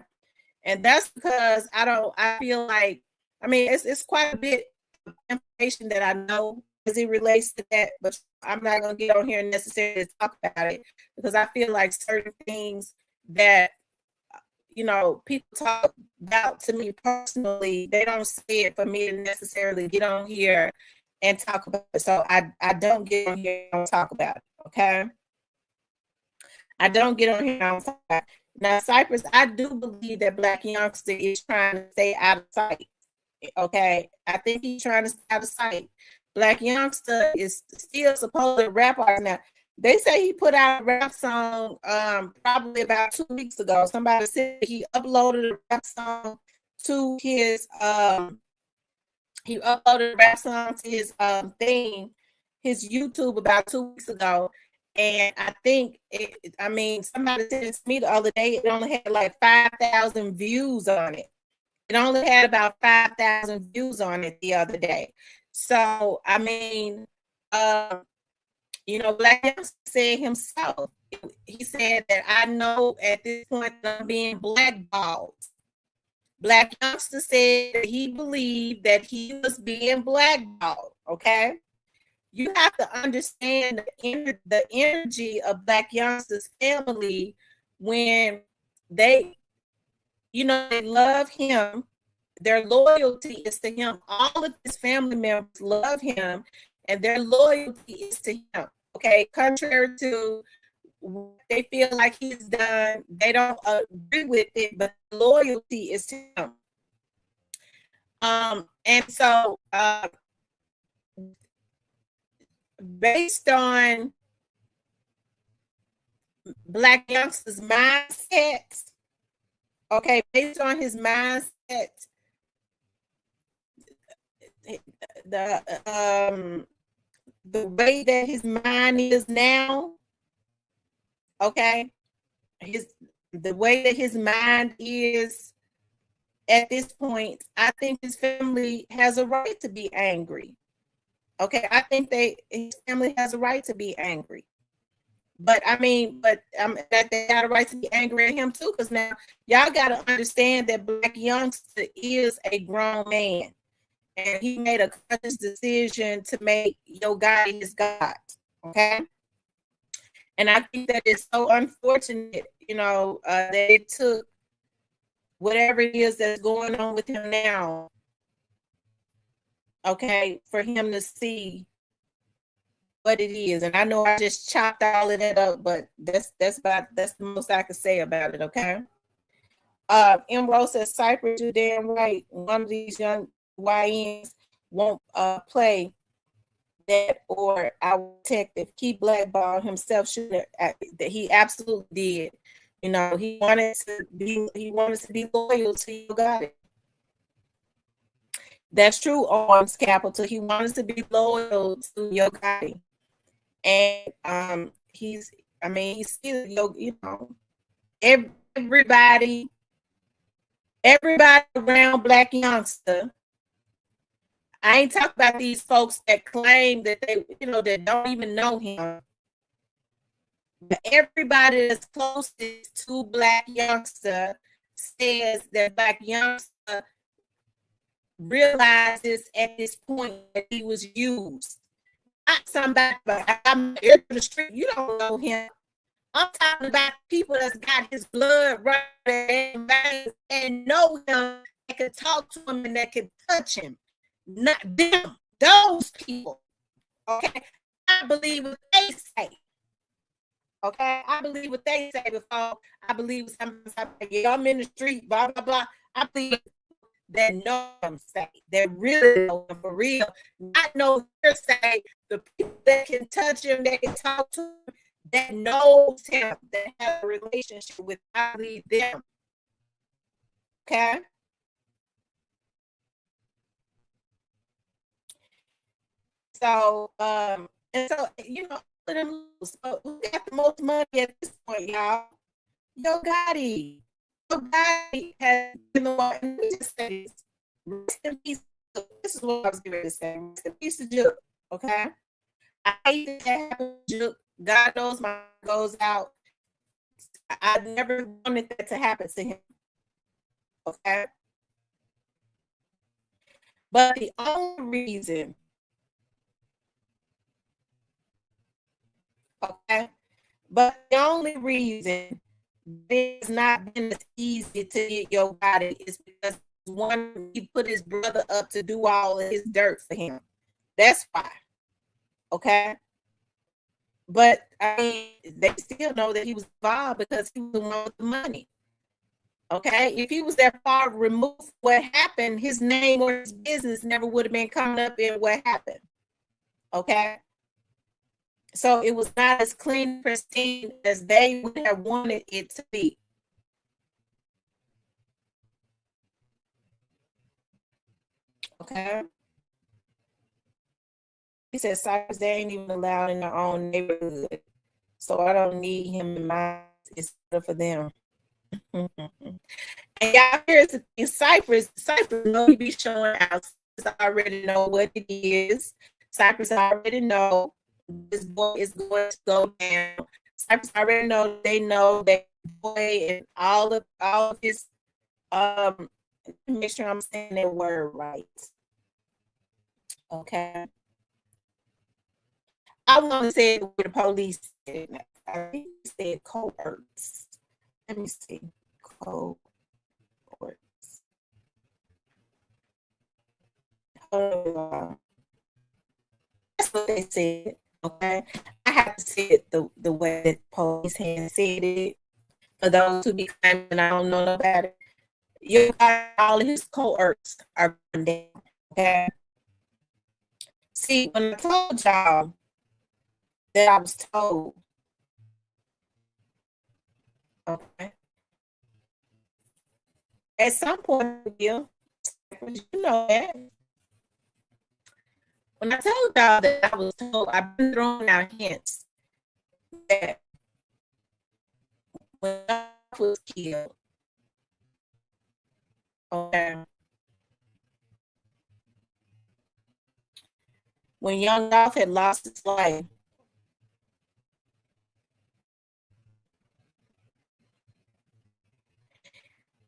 and that's because I feel like, I mean, it's quite a bit of information that I know as it relates to that, but I'm not going to get on here and necessarily talk about it because I feel like certain things that people talk about to me personally, they don't say it for me to necessarily get on here and talk about it. So I don't get on here and talk about it. Okay. I don't get on here on side. Now, Cypress, I do believe that Black Youngster is trying to stay out of sight. Okay, I think he's trying to stay out of sight. Black Youngster is still supposed to rap artist now. They say he put out a rap song probably about 2 weeks ago. Somebody said he uploaded a rap song to his thing, his YouTube about 2 weeks ago. And I think somebody said it to me the other day, it only had like 5,000 views on it. It only had about 5,000 views on it the other day. So, I mean, Black Youngster said himself, he said that I know at this point that I'm being blackballed. Black Youngster said that he believed that he was being blackballed, okay? You have to understand the energy of Black Youngster's family when they love him. Their loyalty is to him. All of his family members love him, and their loyalty is to him. Okay, contrary to what they feel like he's done, they don't agree with it, but loyalty is to him. And so, based on Black Youngster's mindset, okay, based on his mindset, the way that his mind is now, okay, the way that his mind is at this point, I think his family has a right to be angry. Okay, I think his family has a right to be angry. But that they got a right to be angry at him too, because now y'all got to understand that Black Youngster is a grown man, and he made a conscious decision to make Yogotti his God. Okay, and I think that it's so unfortunate, that it took whatever it is that's going on with him now, okay, for him to see what it is. And I know I just chopped all of that up, but that's the most I can say about it. Okay. Emerald says, Cypress, you're damn right. One of these young YNs won't play that, or our detective Key Blackball himself should that he absolutely did. He wanted to be loyal to you. Got it. That's true, Arms Capital. He wants to be loyal to Yogotti. And he's still, everybody around Black Youngster. I ain't talking about these folks that claim that they, that don't even know him. But everybody that's closest to Black Youngster says that Black Youngster realizes at this point that he was used. Not somebody, but I'm in the street, you don't know him. I'm talking about people that's got his blood running and know him, that can talk to him and that can touch him. Not them, those people. Okay, I believe what they say. Okay, I believe what they say before I believe something. Yeah, I'm in the street, blah blah blah. I believe that know him say, that really know him for real. Not know hearsay, the people that can touch him, that can talk to him, that knows him, that have a relationship with, I believe them. Okay. So, and so, who got the most money at this point, y'all? Yogotti. Yogotti has been the one. Let me just say this. Rest in peace. This is what I was going to say. Rest in peace to Juke. Okay. I hate that happened to Juke. God knows my heart goes out. I never wanted that to happen to him. Okay. But the only reason, it's not been as easy to get Yogotti is because one, he put his brother up to do all of his dirt for him. That's why. Okay. But I mean, they still know that he was involved because he was the one with the money. Okay, if he was that far removed from what happened, his name or his business never would have been coming up in what happened. Okay, so it was not as clean, pristine as they would have wanted it to be. Okay, he said Cypress they ain't even allowed in their own neighborhood, so I don't need him in my. It's for them. And y'all, here's the thing: Cypress know he be showing out. Cypress already know what it is. Cypress already know this boy is going to go down. Cypress already know that boy and all of his make sure I'm saying that word right. Okay. I want to say it with the police said. I think he said cohorts. Let me see. Cohorts. That's what they said. Okay. I have to say it the way that the police had said it. For those who be claiming I don't know about it, you got all of his cohorts are going down. Okay. See, when I told y'all that I was told, okay, at some point, you know that. When I told y'all that I was told, I've been throwing out hints that when I was killed, okay, when young Dolph had lost his life,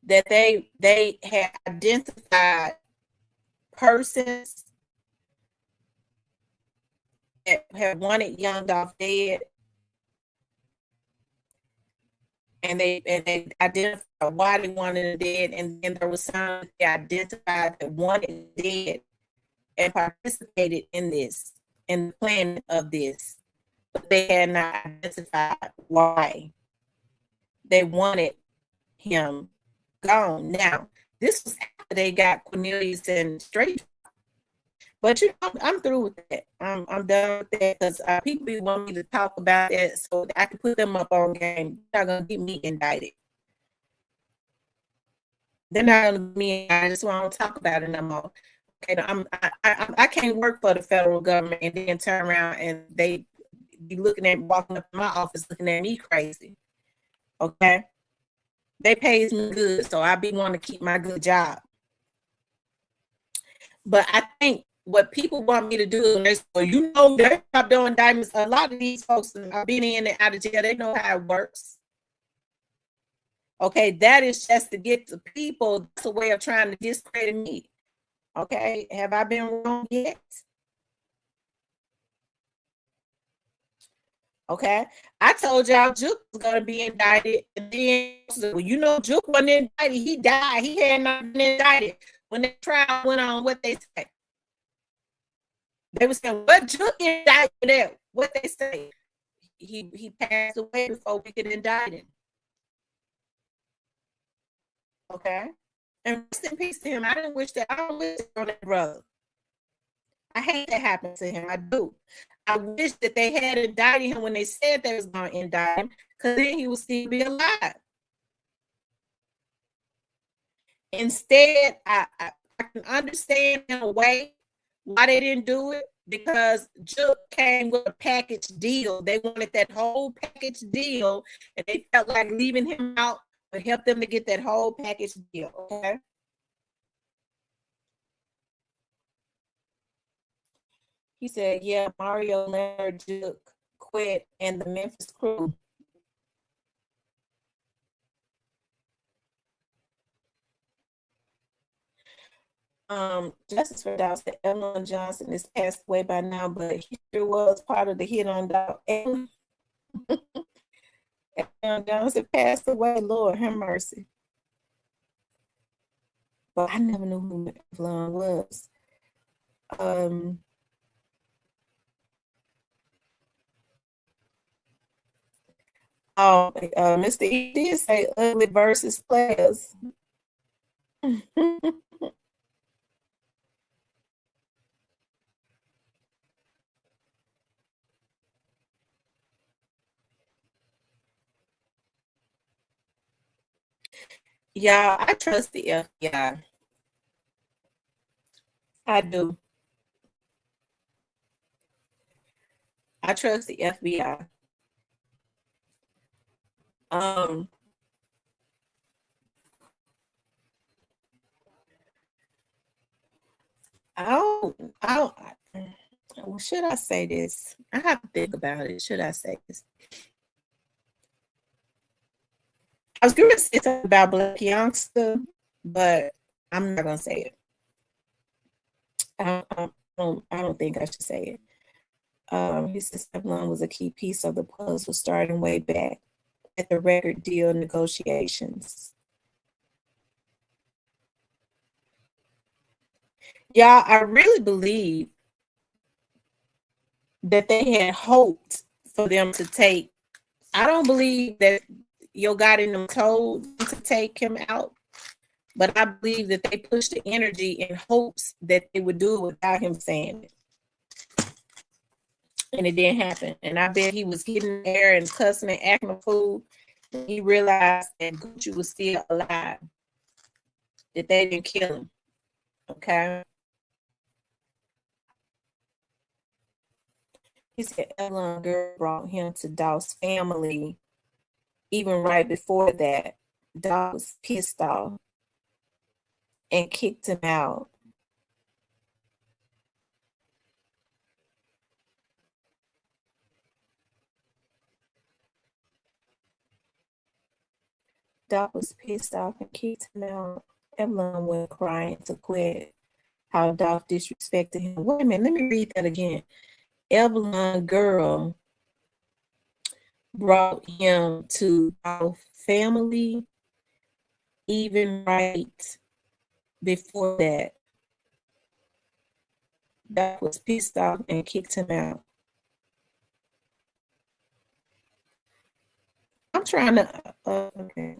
that they had identified persons that had wanted young Dolph dead, and they identified why they wanted him dead, and then there was some they identified that wanted dead and participated in this, in the planning of this, but they had not identified why they wanted him gone. Now, this was after they got Cornelius and straight. But you know, I'm through with that. I'm done with that because people want me to talk about that so I can put them up on game. They're not gonna get me indicted. They're not gonna get me. I just want to talk about it no more. Okay, I can't work for the federal government and then turn around and they be looking at walking up in my office looking at me crazy. Okay, they pays me good, so I be wanting to keep my good job. But I think what people want me to do, and they say, well, you know, they're not doing diamonds. A lot of these folks have been in and out of jail. They know how it works. Okay, that is just to get to people. That's a way of trying to discredit me. Okay, have I been wrong yet? Okay, I told y'all Juke was gonna be indicted, and then well, you know, Juke wasn't indicted. He died. He had not been indicted when the trial went on. What they say? They were saying, "What Juke indicted there?" What they say? He passed away before we could indict him. Okay, and rest in peace to him. I didn't wish that. I don't wish that on that brother. I hate that happened to him. I do. I wish that they had indicted him when they said they was going to indict him, because then he would still be alive. Instead, I can understand in a way why they didn't do it, because Juke came with a package deal. They wanted that whole package deal, and they felt like leaving him out would help them to get that whole package deal. Okay. He said, yeah, Mario Leonard Juke quit and the Memphis crew. Justice for Dawg said Evelyn Johnson is passed away by now, but he sure was part of the hit on Dawg. Evelyn Johnson passed away. Lord have mercy. But I never knew who Evelyn was. Um, Mr. E did say ugly versus players. Yeah, I trust the FBI. I do. I trust the FBI. Um, I don't, should I say this? I have to think about it. Should I say this? I was going to say something about Black Youngster, but I'm not going to say it. I don't think I should say it. He said Stefan was a key piece of the puzzle starting way back at the record deal negotiations. Yeah, I really believe that they had hoped for them to take. I don't believe that Yogotti them told them to take him out, but I believe that they pushed the energy in hopes that they would do it without him saying it. And it didn't happen. And I bet he was getting there and cussing and acting a fool. He realized that Gucci was still alive, that they didn't kill him. Okay. He said Evelyn Girl brought him to Daw's family. Even right before that, Daw was pissed off and kicked him out. Daw was pissed off and kicked him out. Evelyn went crying to quit. How Daw disrespected him. Wait a minute, let me read that again. Evelyn Girl brought him to our family, even right before that. Doc was pissed off and kicked him out. I'm trying to, okay.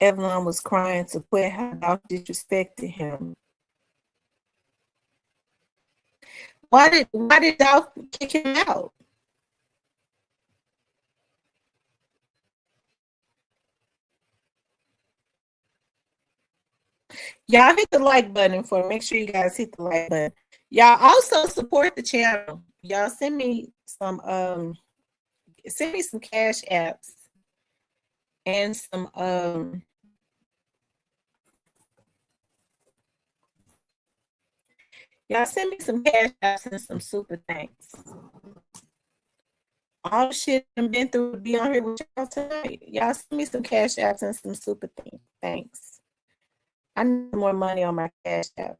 Evelyn was crying to quit how Doc disrespected him. Why did Doc kick him out? Y'all hit the like button for me. Make sure you guys hit the like button. Y'all also support the channel. Y'all send me some cash apps and some y'all send me some cash apps and some super thanks. All the shit I've been through to be on here with y'all tonight. Y'all send me some cash apps and some super thanks. I need more money on my cash app.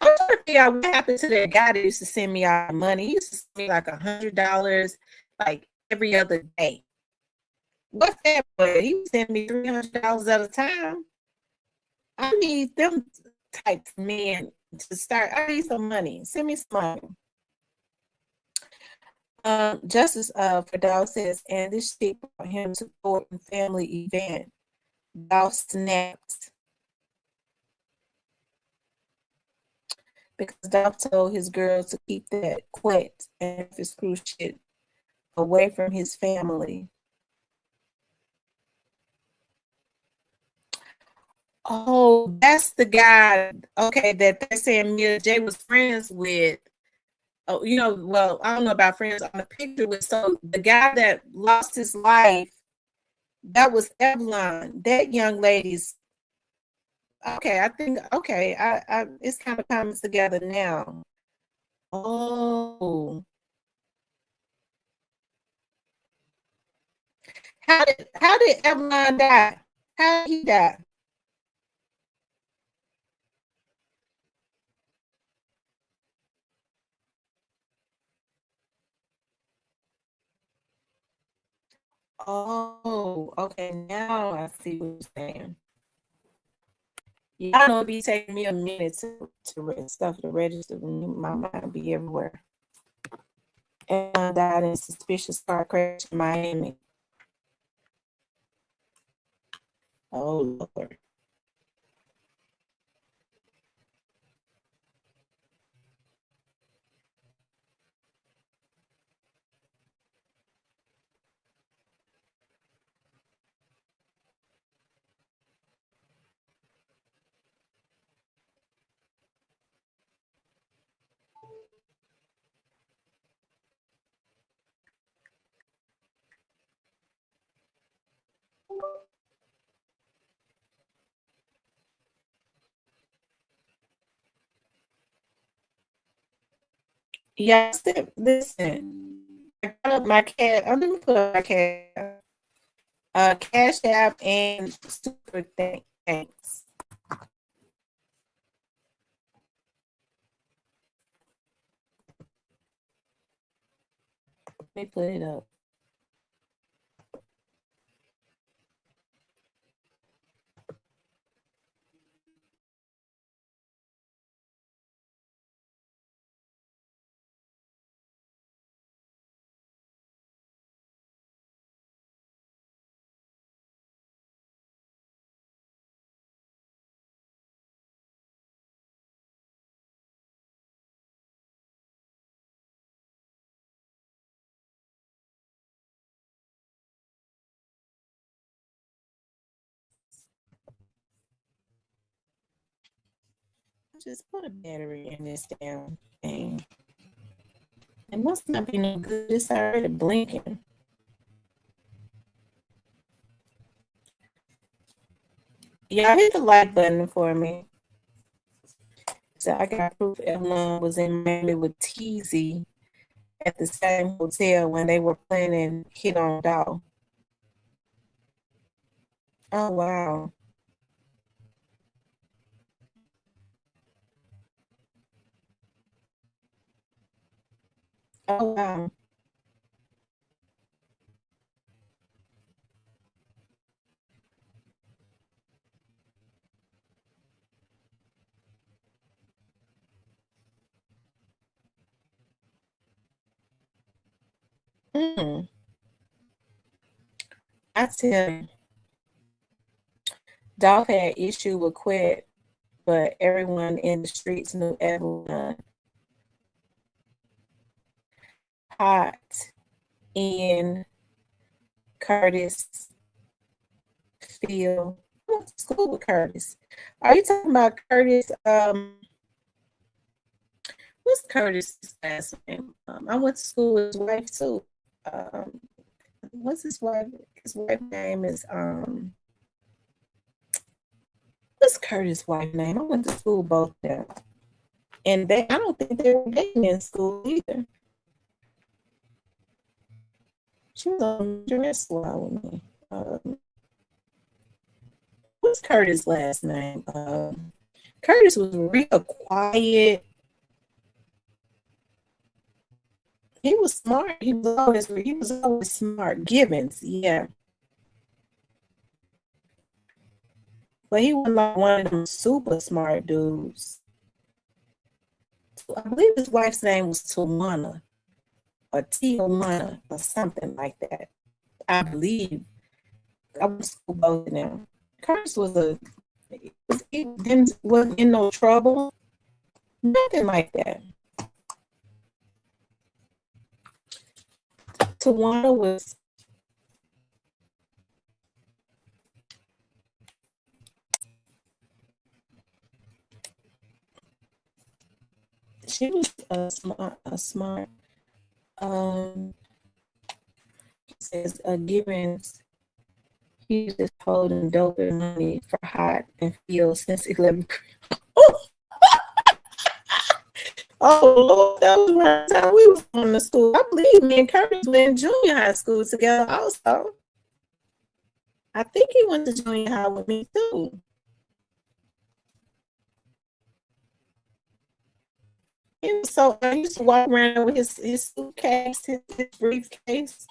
I'm trying to figure out what happened to that guy that used to send me all the money. He used to send me like $100 like every other day. What's that for? He was sending me $300 at a time. I need them type of men to start. I need some money. Send me some money. Justice Fidel says, and this shit brought him to court and family event. Dow snapped because Dow told his girl to keep that quit and his cruise shit away from his family. Oh, that's the guy. Okay, that they're saying Mia J was friends with. Oh, well, I don't know about friends on the picture with. So the guy that lost his life, that was Evelyn. That young lady's. Okay, I think. Okay, I it's kind of coming together now. Oh, how did Evelyn die? How did he die? Oh, okay. Now I see what you're saying. Yeah, I know it'd be taking me a minute to stuff to register. My mind be everywhere. And died in a suspicious car crash in Miami. Oh Lord. Yeah, listen. I got up my cat. Let me put up my cat. Cash App and super thanks. Let me put it up. Just put a battery in this damn thing. It must not be no good. It's already blinking. Y'all hit the like button for me. So I got proof Evelyn was in Miami with Teasy at the same hotel when they were planning Hit on Dog. Oh wow. Oh wow. Mm. I tell you, Dog had issue with Quet, but everyone in the streets knew Evelyn. Hot in Curtis Field. I went to school with Curtis. Are you talking about Curtis? What's Curtis' last name? I went to school with his wife too. Um, what's his wife? His wife's name is what's Curtis' wife's name? I went to school with both of them, and I don't think they were dating in school either. She was on dress line with me. What's Curtis' last name? Curtis was real quiet. He was smart. He was always smart. Givens, yeah. But he wasn't like one of them super smart dudes. I believe his wife's name was Tawana or Tijuana or something like that. I believe. I went to school both of them. Curtis wasn't in no trouble. Nothing like that. Tawana was she was a smart um he says Givens he was just holding dope and money for hot and feel since 11. Oh Lord, that was around the time we was going to school. I believe me and Curtis went in junior high school together also. I think he went to junior high with me too. He was so I used to walk around with his suitcase, his briefcase.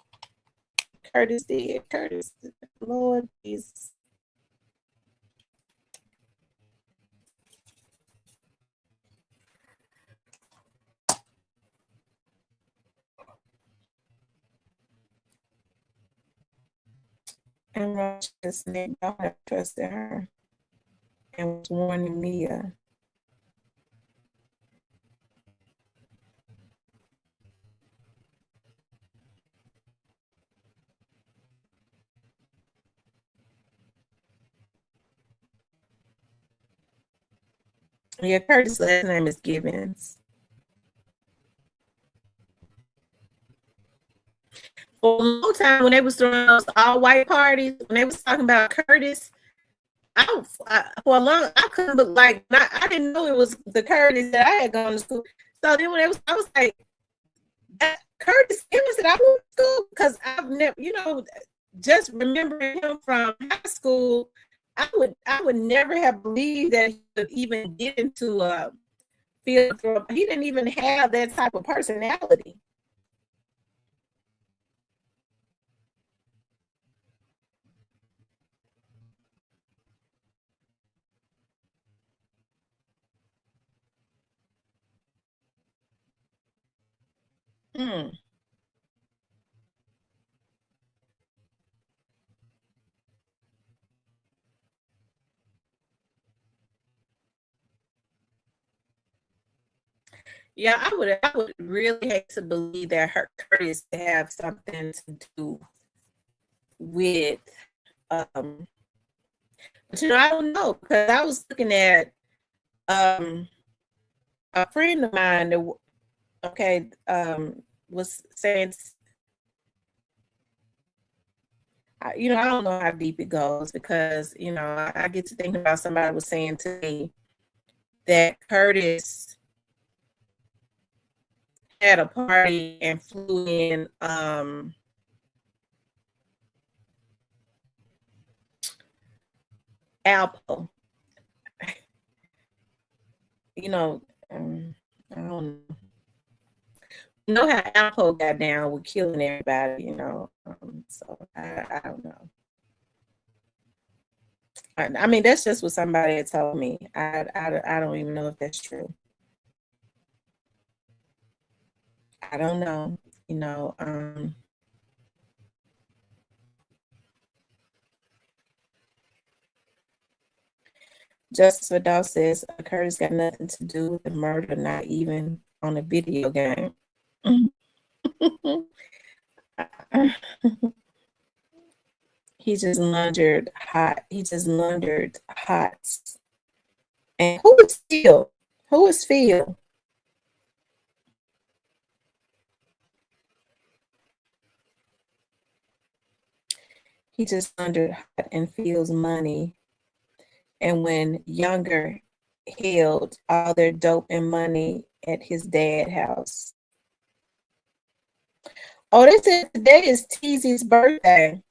Curtis did. Curtis, Lord Jesus. And righteous name, God have trusted her and was warning Mia. Yeah, Curtis' last name is Gibbons. For a long time, when they was throwing those all-white parties, when they was talking about Curtis, for a long, I couldn't look like, I didn't know it was the Curtis that I had gone to school. So then when I was like, that Curtis Gibbons that I went to school, because I've never, just remembering him from high school, I would never have believed that he would even get into a field. He didn't even have that type of personality. Hmm. Yeah, I would really hate to believe that her Curtis have something to do with um but I don't know, because I was looking at um a friend of mine that was saying, I don't know how deep it goes, because I get to thinking about somebody was saying to me that Curtis had a party and flew in Alpo. you know I don't know how Alpo got down with killing everybody. So I don't know. I mean, that's just what somebody had told me. I don't even know if that's true. I don't know. You know, Justice Vidal says Curtis got nothing to do with the murder, not even on a video game. He just laundered hot. He just laundered hots. And who is Phil? Who is Phil? He just laundered hot and Phil's money. And when Younger held all their dope and money at his dad's house. Oh, they said today is Teezy's birthday.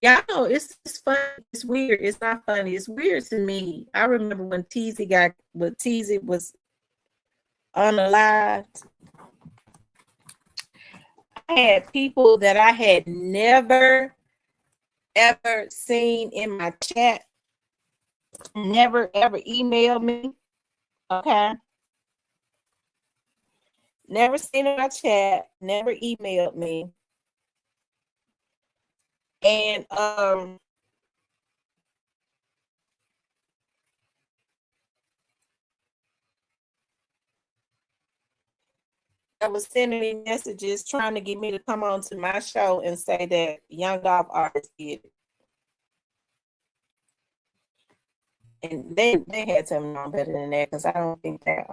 Yeah, I know it's fun. It's weird. It's not funny. It's weird to me. I remember when Teezy was unalived. I had people that I had never ever seen in my chat, never ever emailed me. Okay. Never seen in my chat, never emailed me. And I was sending me messages trying to get me to come on to my show and say that Young Golf Artists did it. And they had to know better than that, because I don't think that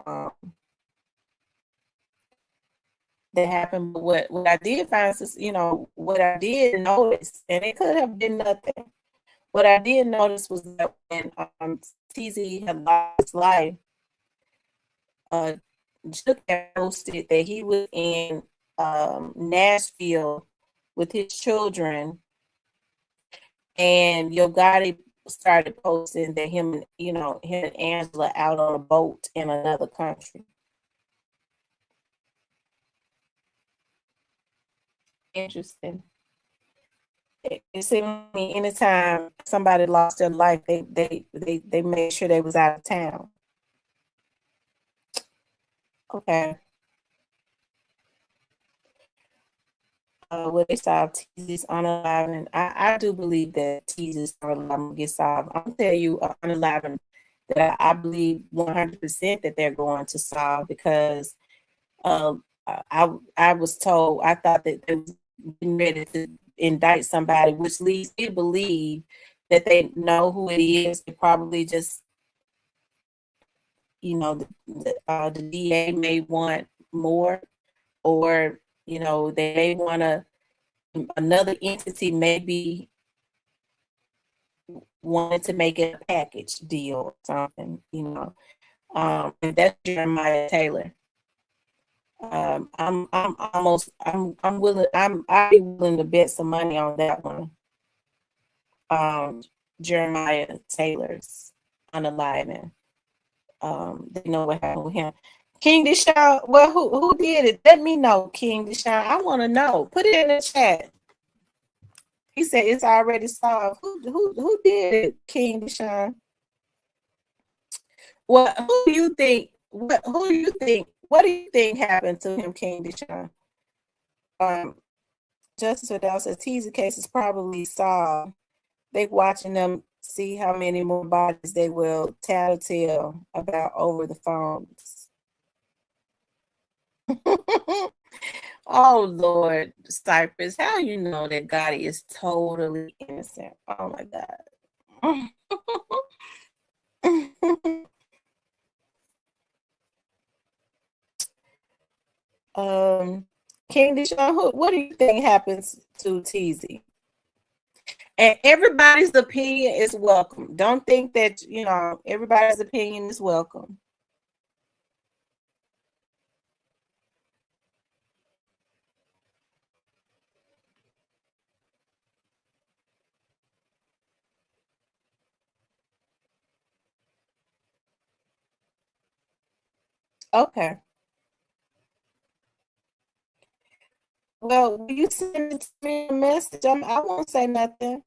happened. But what I did find is, what I did notice, and it could have been nothing. What I did notice was that when TZ had lost his life, Chuck had posted that he was in Nashville with his children, and Yogotti started posting that him and Angela out on a boat in another country. Interesting. It seemed to me anytime somebody lost their life, they made sure they was out of town. Okay. What they solved teases unalive, I do believe that teases unalive get solved. I'm gonna tell you unalive that I believe 100% that they're going to solve because I was told I thought that they was getting ready to indict somebody, which leads me to believe that they know who it is. They probably just, the DA may want more, or they may want to another entity maybe wanted to make it a package deal or something. And that's Jeremiah Taylor. I'd be willing to bet some money on that one. Jeremiah Taylor's unaliving. They know what happened with him. King Deshaun, well, who did it? Let me know, King Deshaun. I want to know. Put it in the chat. He said it's already solved. Who did it, King Deshaun? Well, who do you think? What do you think happened to him, King Deshaun? Justice Adele says teaser case is probably solved. They watching them see how many more bodies they will tattletale about over the phones. Oh Lord, Cypress, how you know that Gotti is totally innocent? Oh my God. King Deshaun, what do you think happens to Teasy? And everybody's opinion is welcome. Don't think that, everybody's opinion is welcome. Okay. Well, will you send it to me a message? I won't say nothing.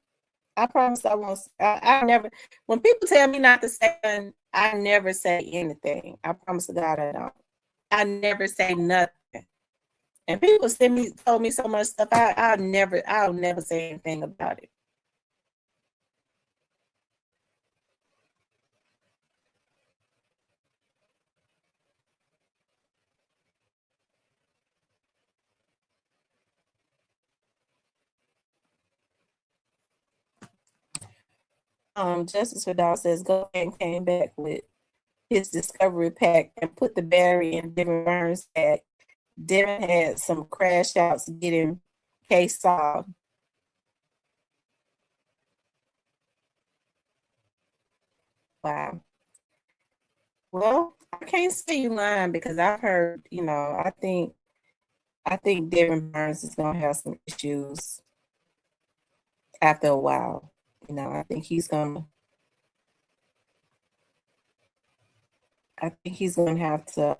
I promise I won't. I never, when people tell me not to say anything, I never say anything. I promise to God I don't. I never say nothing. And people told me so much stuff. I'll never say anything about it. Justice Vidal says Go and came back with his discovery pack and put the battery in Devin Burns' pack. Devin had some crash outs getting case solved. Wow. Well, I can't say you lying because I've heard, I think Devin Burns is gonna have some issues after a while. I think he's gonna have to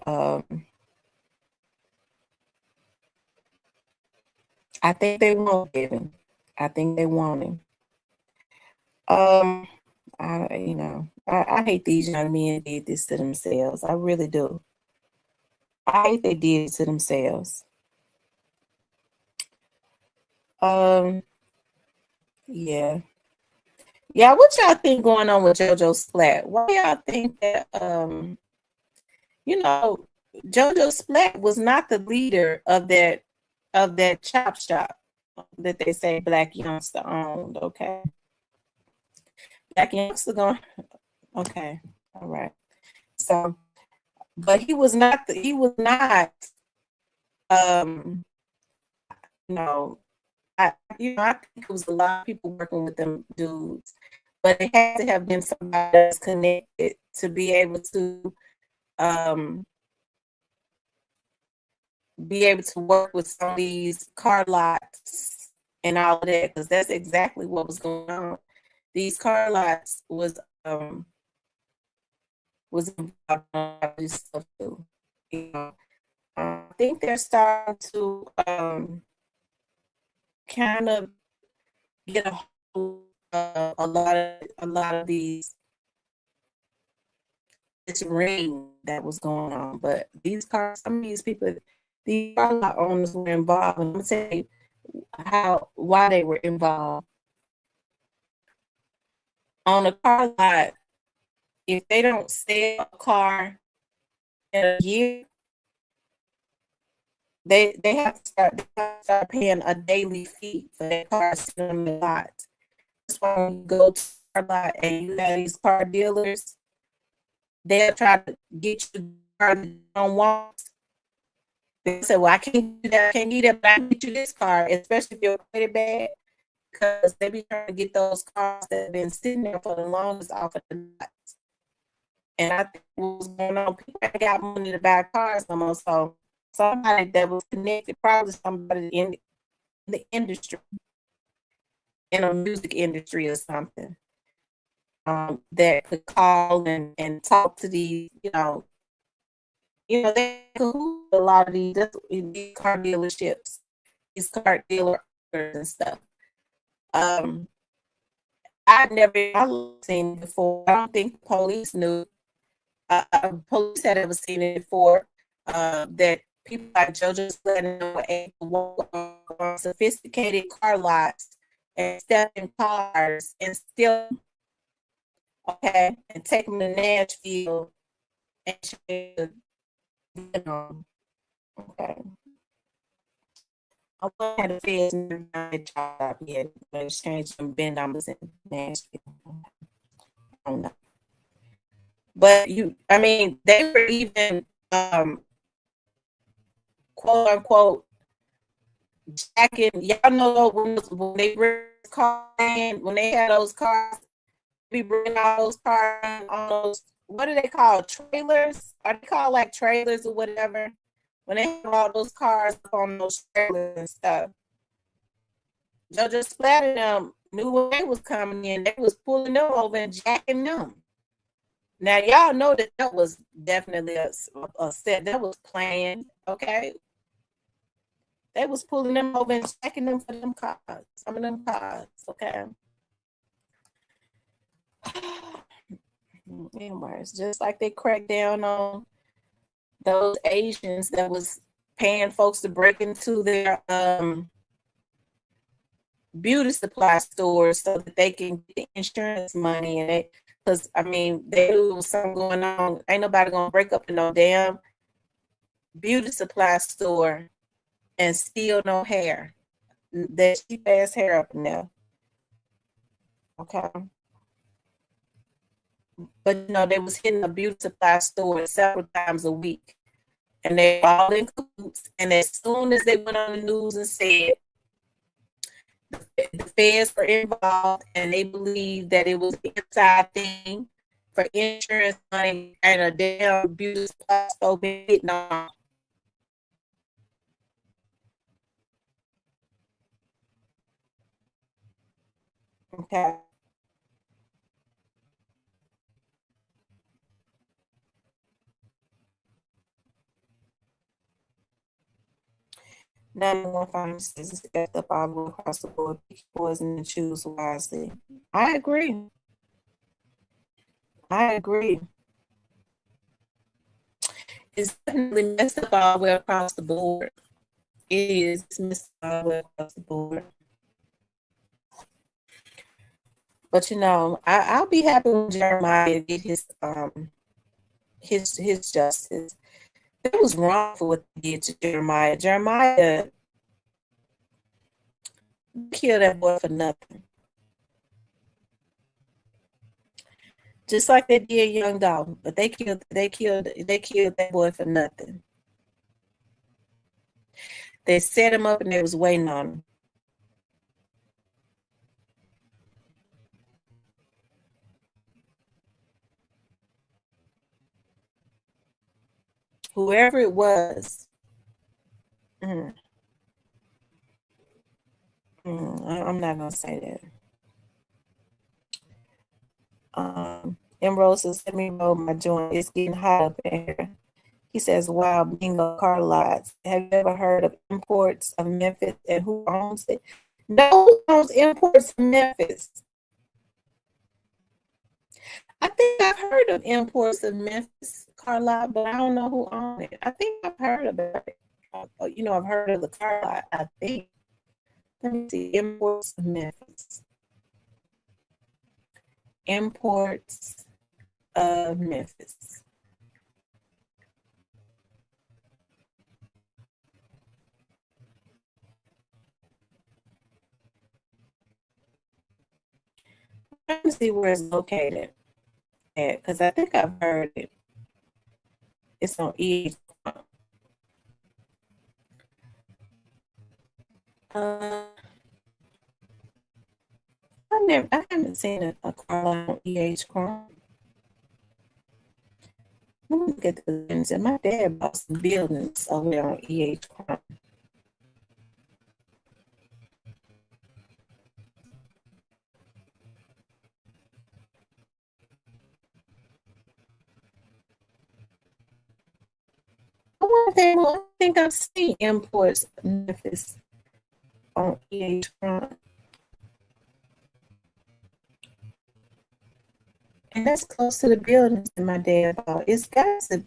I think they want Devin. I think they want him. I hate these young men did this to themselves. I really do. I hate they did it to themselves. Yeah. Yeah, what y'all think going on with JoJo Splat? Why y'all think that JoJo Splat was not the leader of that chop shop that they say Black Youngster owned, okay? Black Youngster going okay, all right. So, but he was not um I think it was a lot of people working with them dudes, but it had to have been somebody that's connected to be able to um work with some of these car lots and all of that, because that's exactly what was going on. These car lots was involved in all this stuff too. I think they're starting to kind of get a hold of a lot of this ring that was going on. But these cars, some of these people, these car lot owners were involved, and I'm gonna tell you why they were involved. On a car lot, if they don't sell a car in a year, they have to start paying a daily fee for their cars sitting on the lot. That's why when you go to a car lot and you have these car dealers, they'll try to get you the car that you don't want. They say, "Well, I can't do that. I can't get that, but I can get you this car," especially if you're credit bad, because they be trying to get those cars that have been sitting there for the longest off of the lot. And I think what's going on, people ain't got money to buy cars no more. So somebody that was connected, probably somebody in the industry, in a music industry or something, that could call and talk to these, they could a lot of these car dealerships, these car dealers and stuff. I've seen it before. I don't think the police knew. Police had ever seen it before. That people like JoJo's letting them walk on sophisticated car lots and step in cars and steal, okay, and take them to Nashville and okay. I wonder how the feds never got a job yet. But exchange some bin numbers in Nashville. I don't know. But they were even quote unquote jacking. Y'all know when they bring cars in, when they had those cars, we bring all those cars in on those, what do they call, trailers? Are they called like trailers or whatever? When they have all those cars on those trailers and stuff. JoJo Splattered them knew when they was coming in, they was pulling them over and jacking them. Now y'all know that was definitely a set that was planned, okay? They was pulling them over and checking them for them cars, some of them cars, okay? Anyways, just like they cracked down on those Asians that was paying folks to break into their beauty supply stores so that they can get the insurance money, and because they knew there was something going on. Ain't nobody gonna break up in no damn beauty supply store and steal no hair. That cheap ass hair up in there. Okay. But they was hitting a beauty supply store several times a week. And they were all in cahoots. And as soon as they went on the news and said the feds were involved and they believed that it was an inside thing for insurance money and a damn beauty supply store being hitting on. Okay. None one finds is effect up all across the board. Pick poison and choose wisely. I agree. I agree. It's definitely messed up all the way across the board. It is. It's messed up all the way across the board. But I'll be happy when Jeremiah get his justice. It was wrong for what they did to Jeremiah. Jeremiah killed that boy for nothing. Just like they did Young Dog, but they killed that boy for nothing. They set him up and they was waiting on him. Whoever it was. I'm not gonna say that. Emerald says, "Let me roll my joint. It's getting hot up in here." He says, "Wow, bingo car lots. Have you ever heard of Imports of Memphis and who owns it?" Those imports from Memphis. I think I've heard of imports of Memphis car lot, but I don't know who owned it. I think I've heard about it. I've heard of the car lot, I think. Let me see. Imports of Memphis. Imports of Memphis. I'm trying to see where it's located at, because I think I've heard it. It's on E. Uh, I haven't seen a car lot on EH Chrome. Let me look at the buildings. And my dad bought some buildings over there on EH Chrome. I think I've seen imports in Memphis on EH Chrome. And that's close to the buildings that my dad bought. It's got to,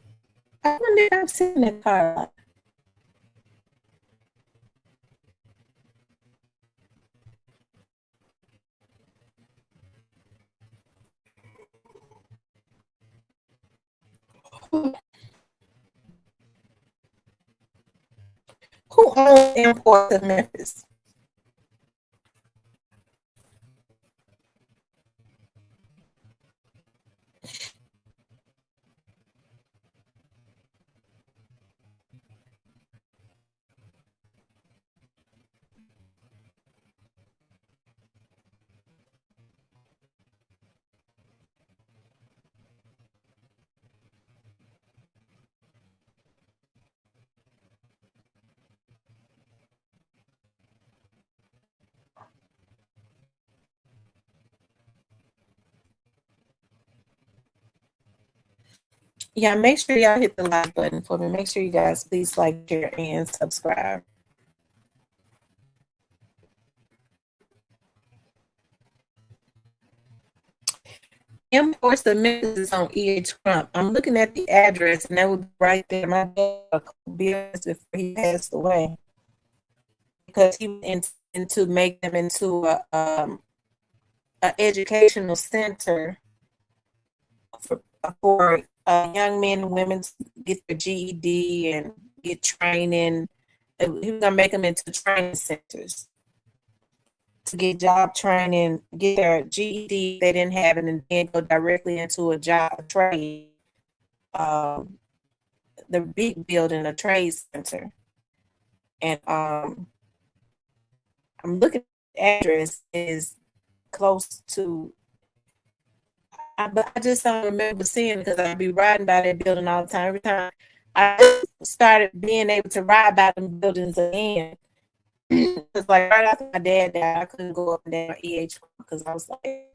I wonder if I've seen that car lot. Who owns imports of Memphis? Yeah, make sure y'all hit the like button for me. Make sure you guys please like, share, and subscribe. Imports of Memphis is on EH Crump. I'm looking at the address, and that would be right there. My dad a couple business before he passed away, because he went into make them into a educational center for young men and women to get their GED and get training. He was gonna make them into training centers to get job training, get their GED. They didn't have it, and then go directly into a job trade. Um, the big building, a trade center, and I'm looking at the address is close to. But I just don't remember seeing it because I'd be riding by that building all the time. Every time I started being able to ride by them buildings again, it's like right after my dad died, I couldn't go up and down EH because I was like,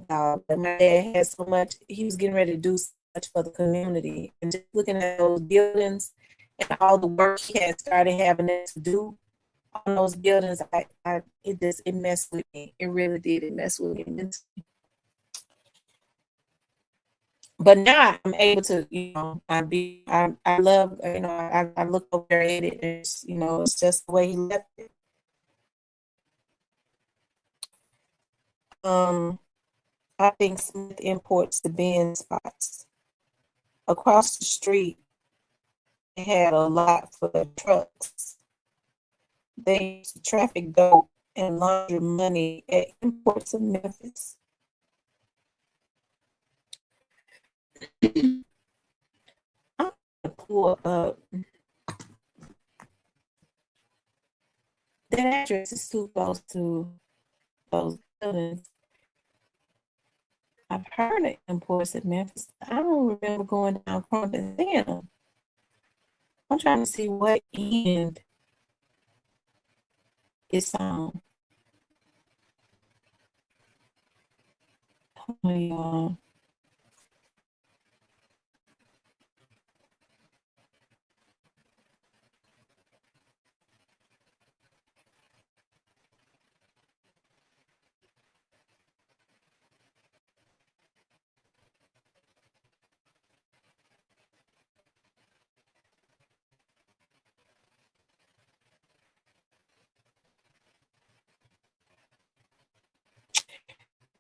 no, but my dad had so much, he was getting ready to do so much for the community. And just looking at those buildings and all the work he had started having to do on those buildings, it messed with me. It really did. It messed with me. But now I'm able to, I love, I look over at it. It's just the way he left it. Um, I think Smith imports the bin spots. Across the street, they had a lot for the trucks. They used to traffic dope and launder money at imports of Memphis. I'm gonna pull up. That address is too close to those buildings. I've heard of imports of Memphis. I don't remember going down front and seeing them. I'm trying to see what end it's on. Oh,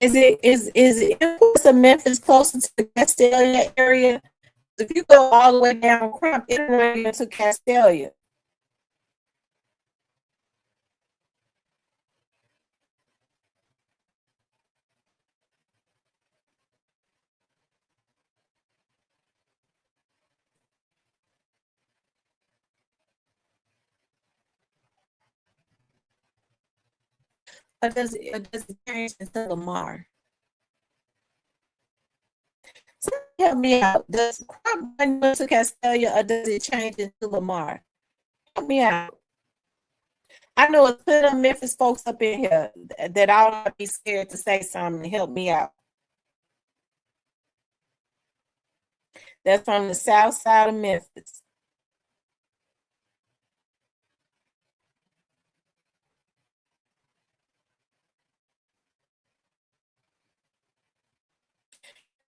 Is it imports of Memphis closer to the Castelia area? If you go all the way down Crump, it'll run you into Castelia. Or does it change into Lamar? So help me out. Does Crump run you into Castelia or does it change into Lamar? Help me out. I know it's plenty of Memphis folks up in here that ought not be scared to say something and help me out. That's from the south side of Memphis.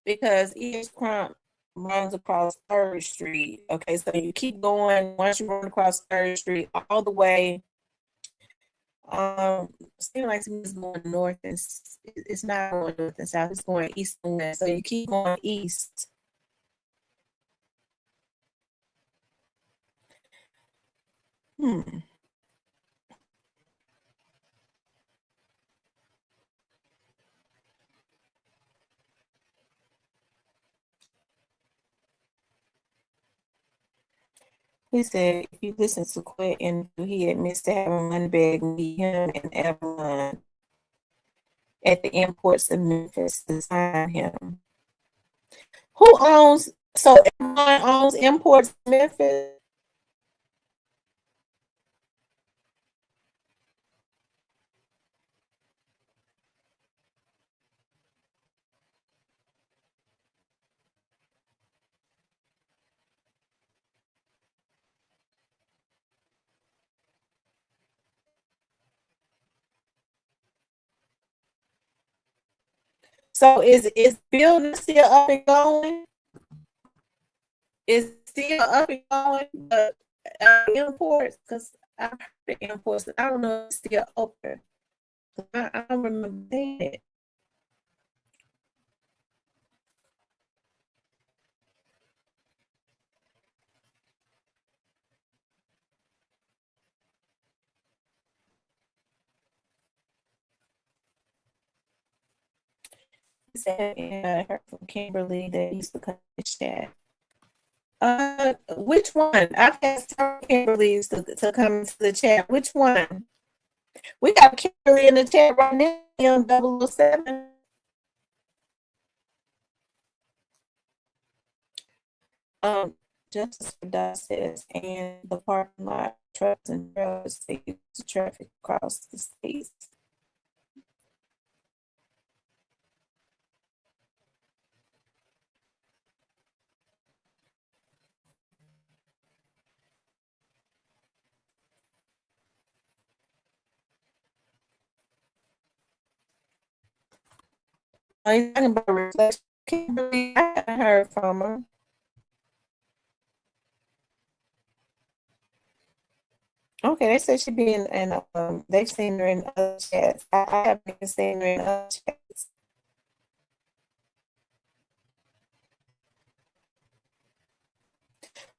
Because East Crump runs across Third Street. Okay, so you keep going once you run across Third Street all the way. Seems like it's going north and it's not going north and south, it's going east and west. So you keep going east. Hmm. He said if you listen to Quentin, he admits to having money bag meet him and Evelyn at the imports of Memphis to sign him. Who owns so everyone owns imports in Memphis? So is building still up and going? Is still up and going, but imports because I heard the imports. I don't know if it's still open. I don't remember seeing it. Said, I heard from Kimberly that used to come to the chat. Which one? I've asked Kimberly to come into the chat. Which one? We got Kimberly in the chat right now on 007. Um, Justice for Dot says, and the parking lot, trucks and trailers take the traffic across the states. Are you talking about reflection? Kimberly, I haven't heard from her. Okay, they said she be in they've seen her in other chats. I haven't even seen her in other chats.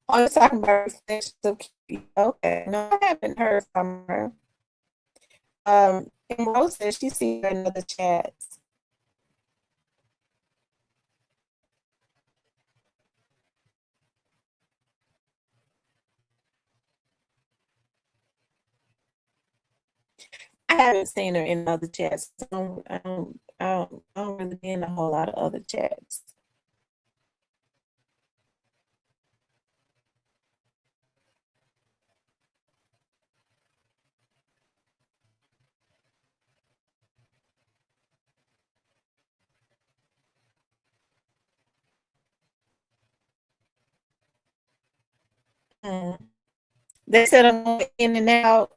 Oh, you're talking about reflections of Kiki. Okay, no, I haven't heard from her. And Rose said she's seen her in other chats. I haven't seen her in other chats. I don't really be in a whole lot of other chats. Mm. They said I'm going in and out.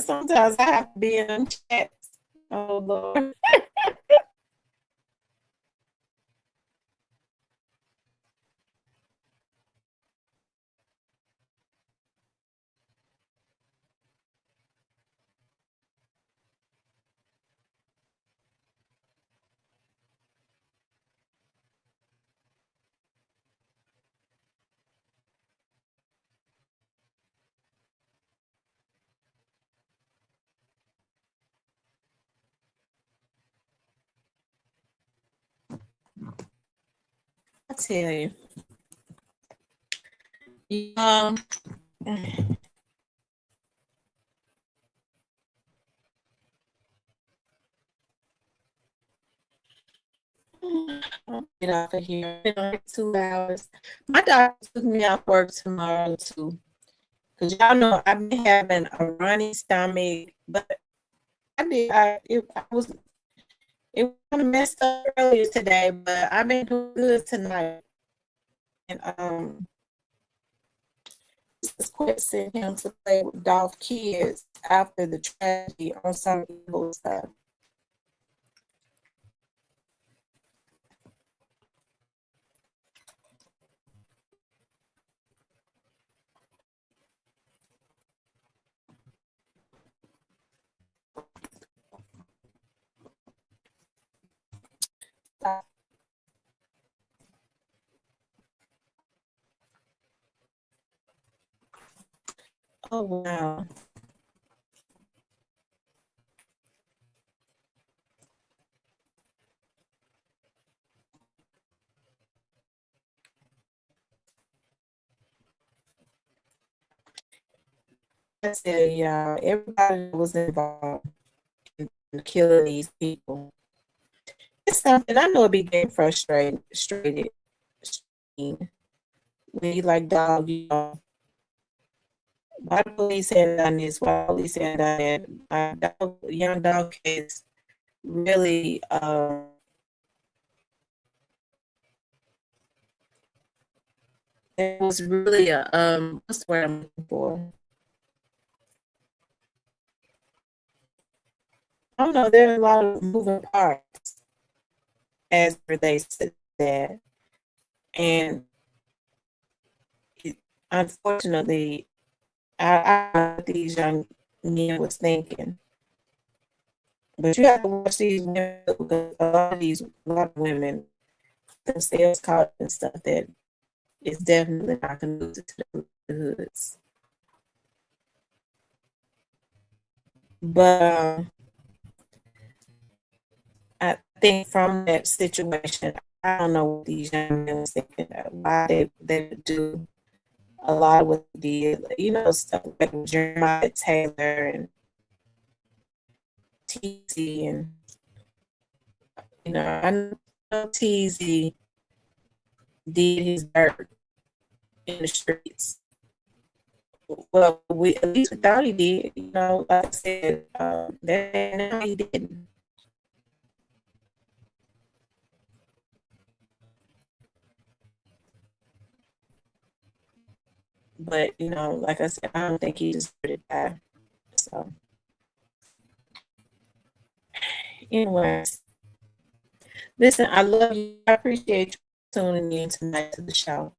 Sometimes I have to be in them chats. Oh Lord. I tell you. Um, I'll get off of here. Been on 2 hours. My doctor took me off work tomorrow too. Cause y'all know I've been having a runny stomach, but I was it was kind of messed up earlier today, but I've been doing good tonight. And just quit sending him to play with Dolph kids after the tragedy on some evil stuff. Oh wow. I said, yeah, everybody that was involved in killing these people. It's something I know it be getting frustrated when you like, dog, you know, why the police hadn't done this, why the police hadn't done that. Young dog case really it was really a what's the word I'm looking for? I don't know, there are a lot of moving parts as it relates to that. And it, unfortunately, I don't know what these young men was thinking. But you have to watch these women because a lot of women themselves caught and stuff that is definitely not conducive to the hoods. But I think from that situation, I don't know what these young men was thinking, why they would do a lot of what they did. You know, stuff like Jeremiah Taylor and TZ, and I know TZ did his dirt in the streets. Well, we at least we thought he did. Like I said, then he didn't. But like I said, I don't think he deserved to die. So, anyways, listen, I love you. I appreciate you tuning in tonight to the show.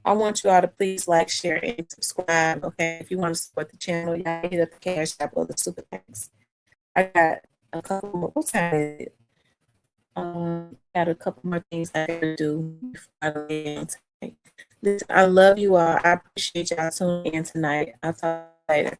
I want you all to please like, share, and subscribe. Okay, if you want to support the channel, y'all hit up the cash app or the super thanks. I got a couple more. What time is it? Got a couple more things I gotta do before I lay in tonight. Listen, I love you all. I appreciate y'all tuning in tonight. I'll talk later.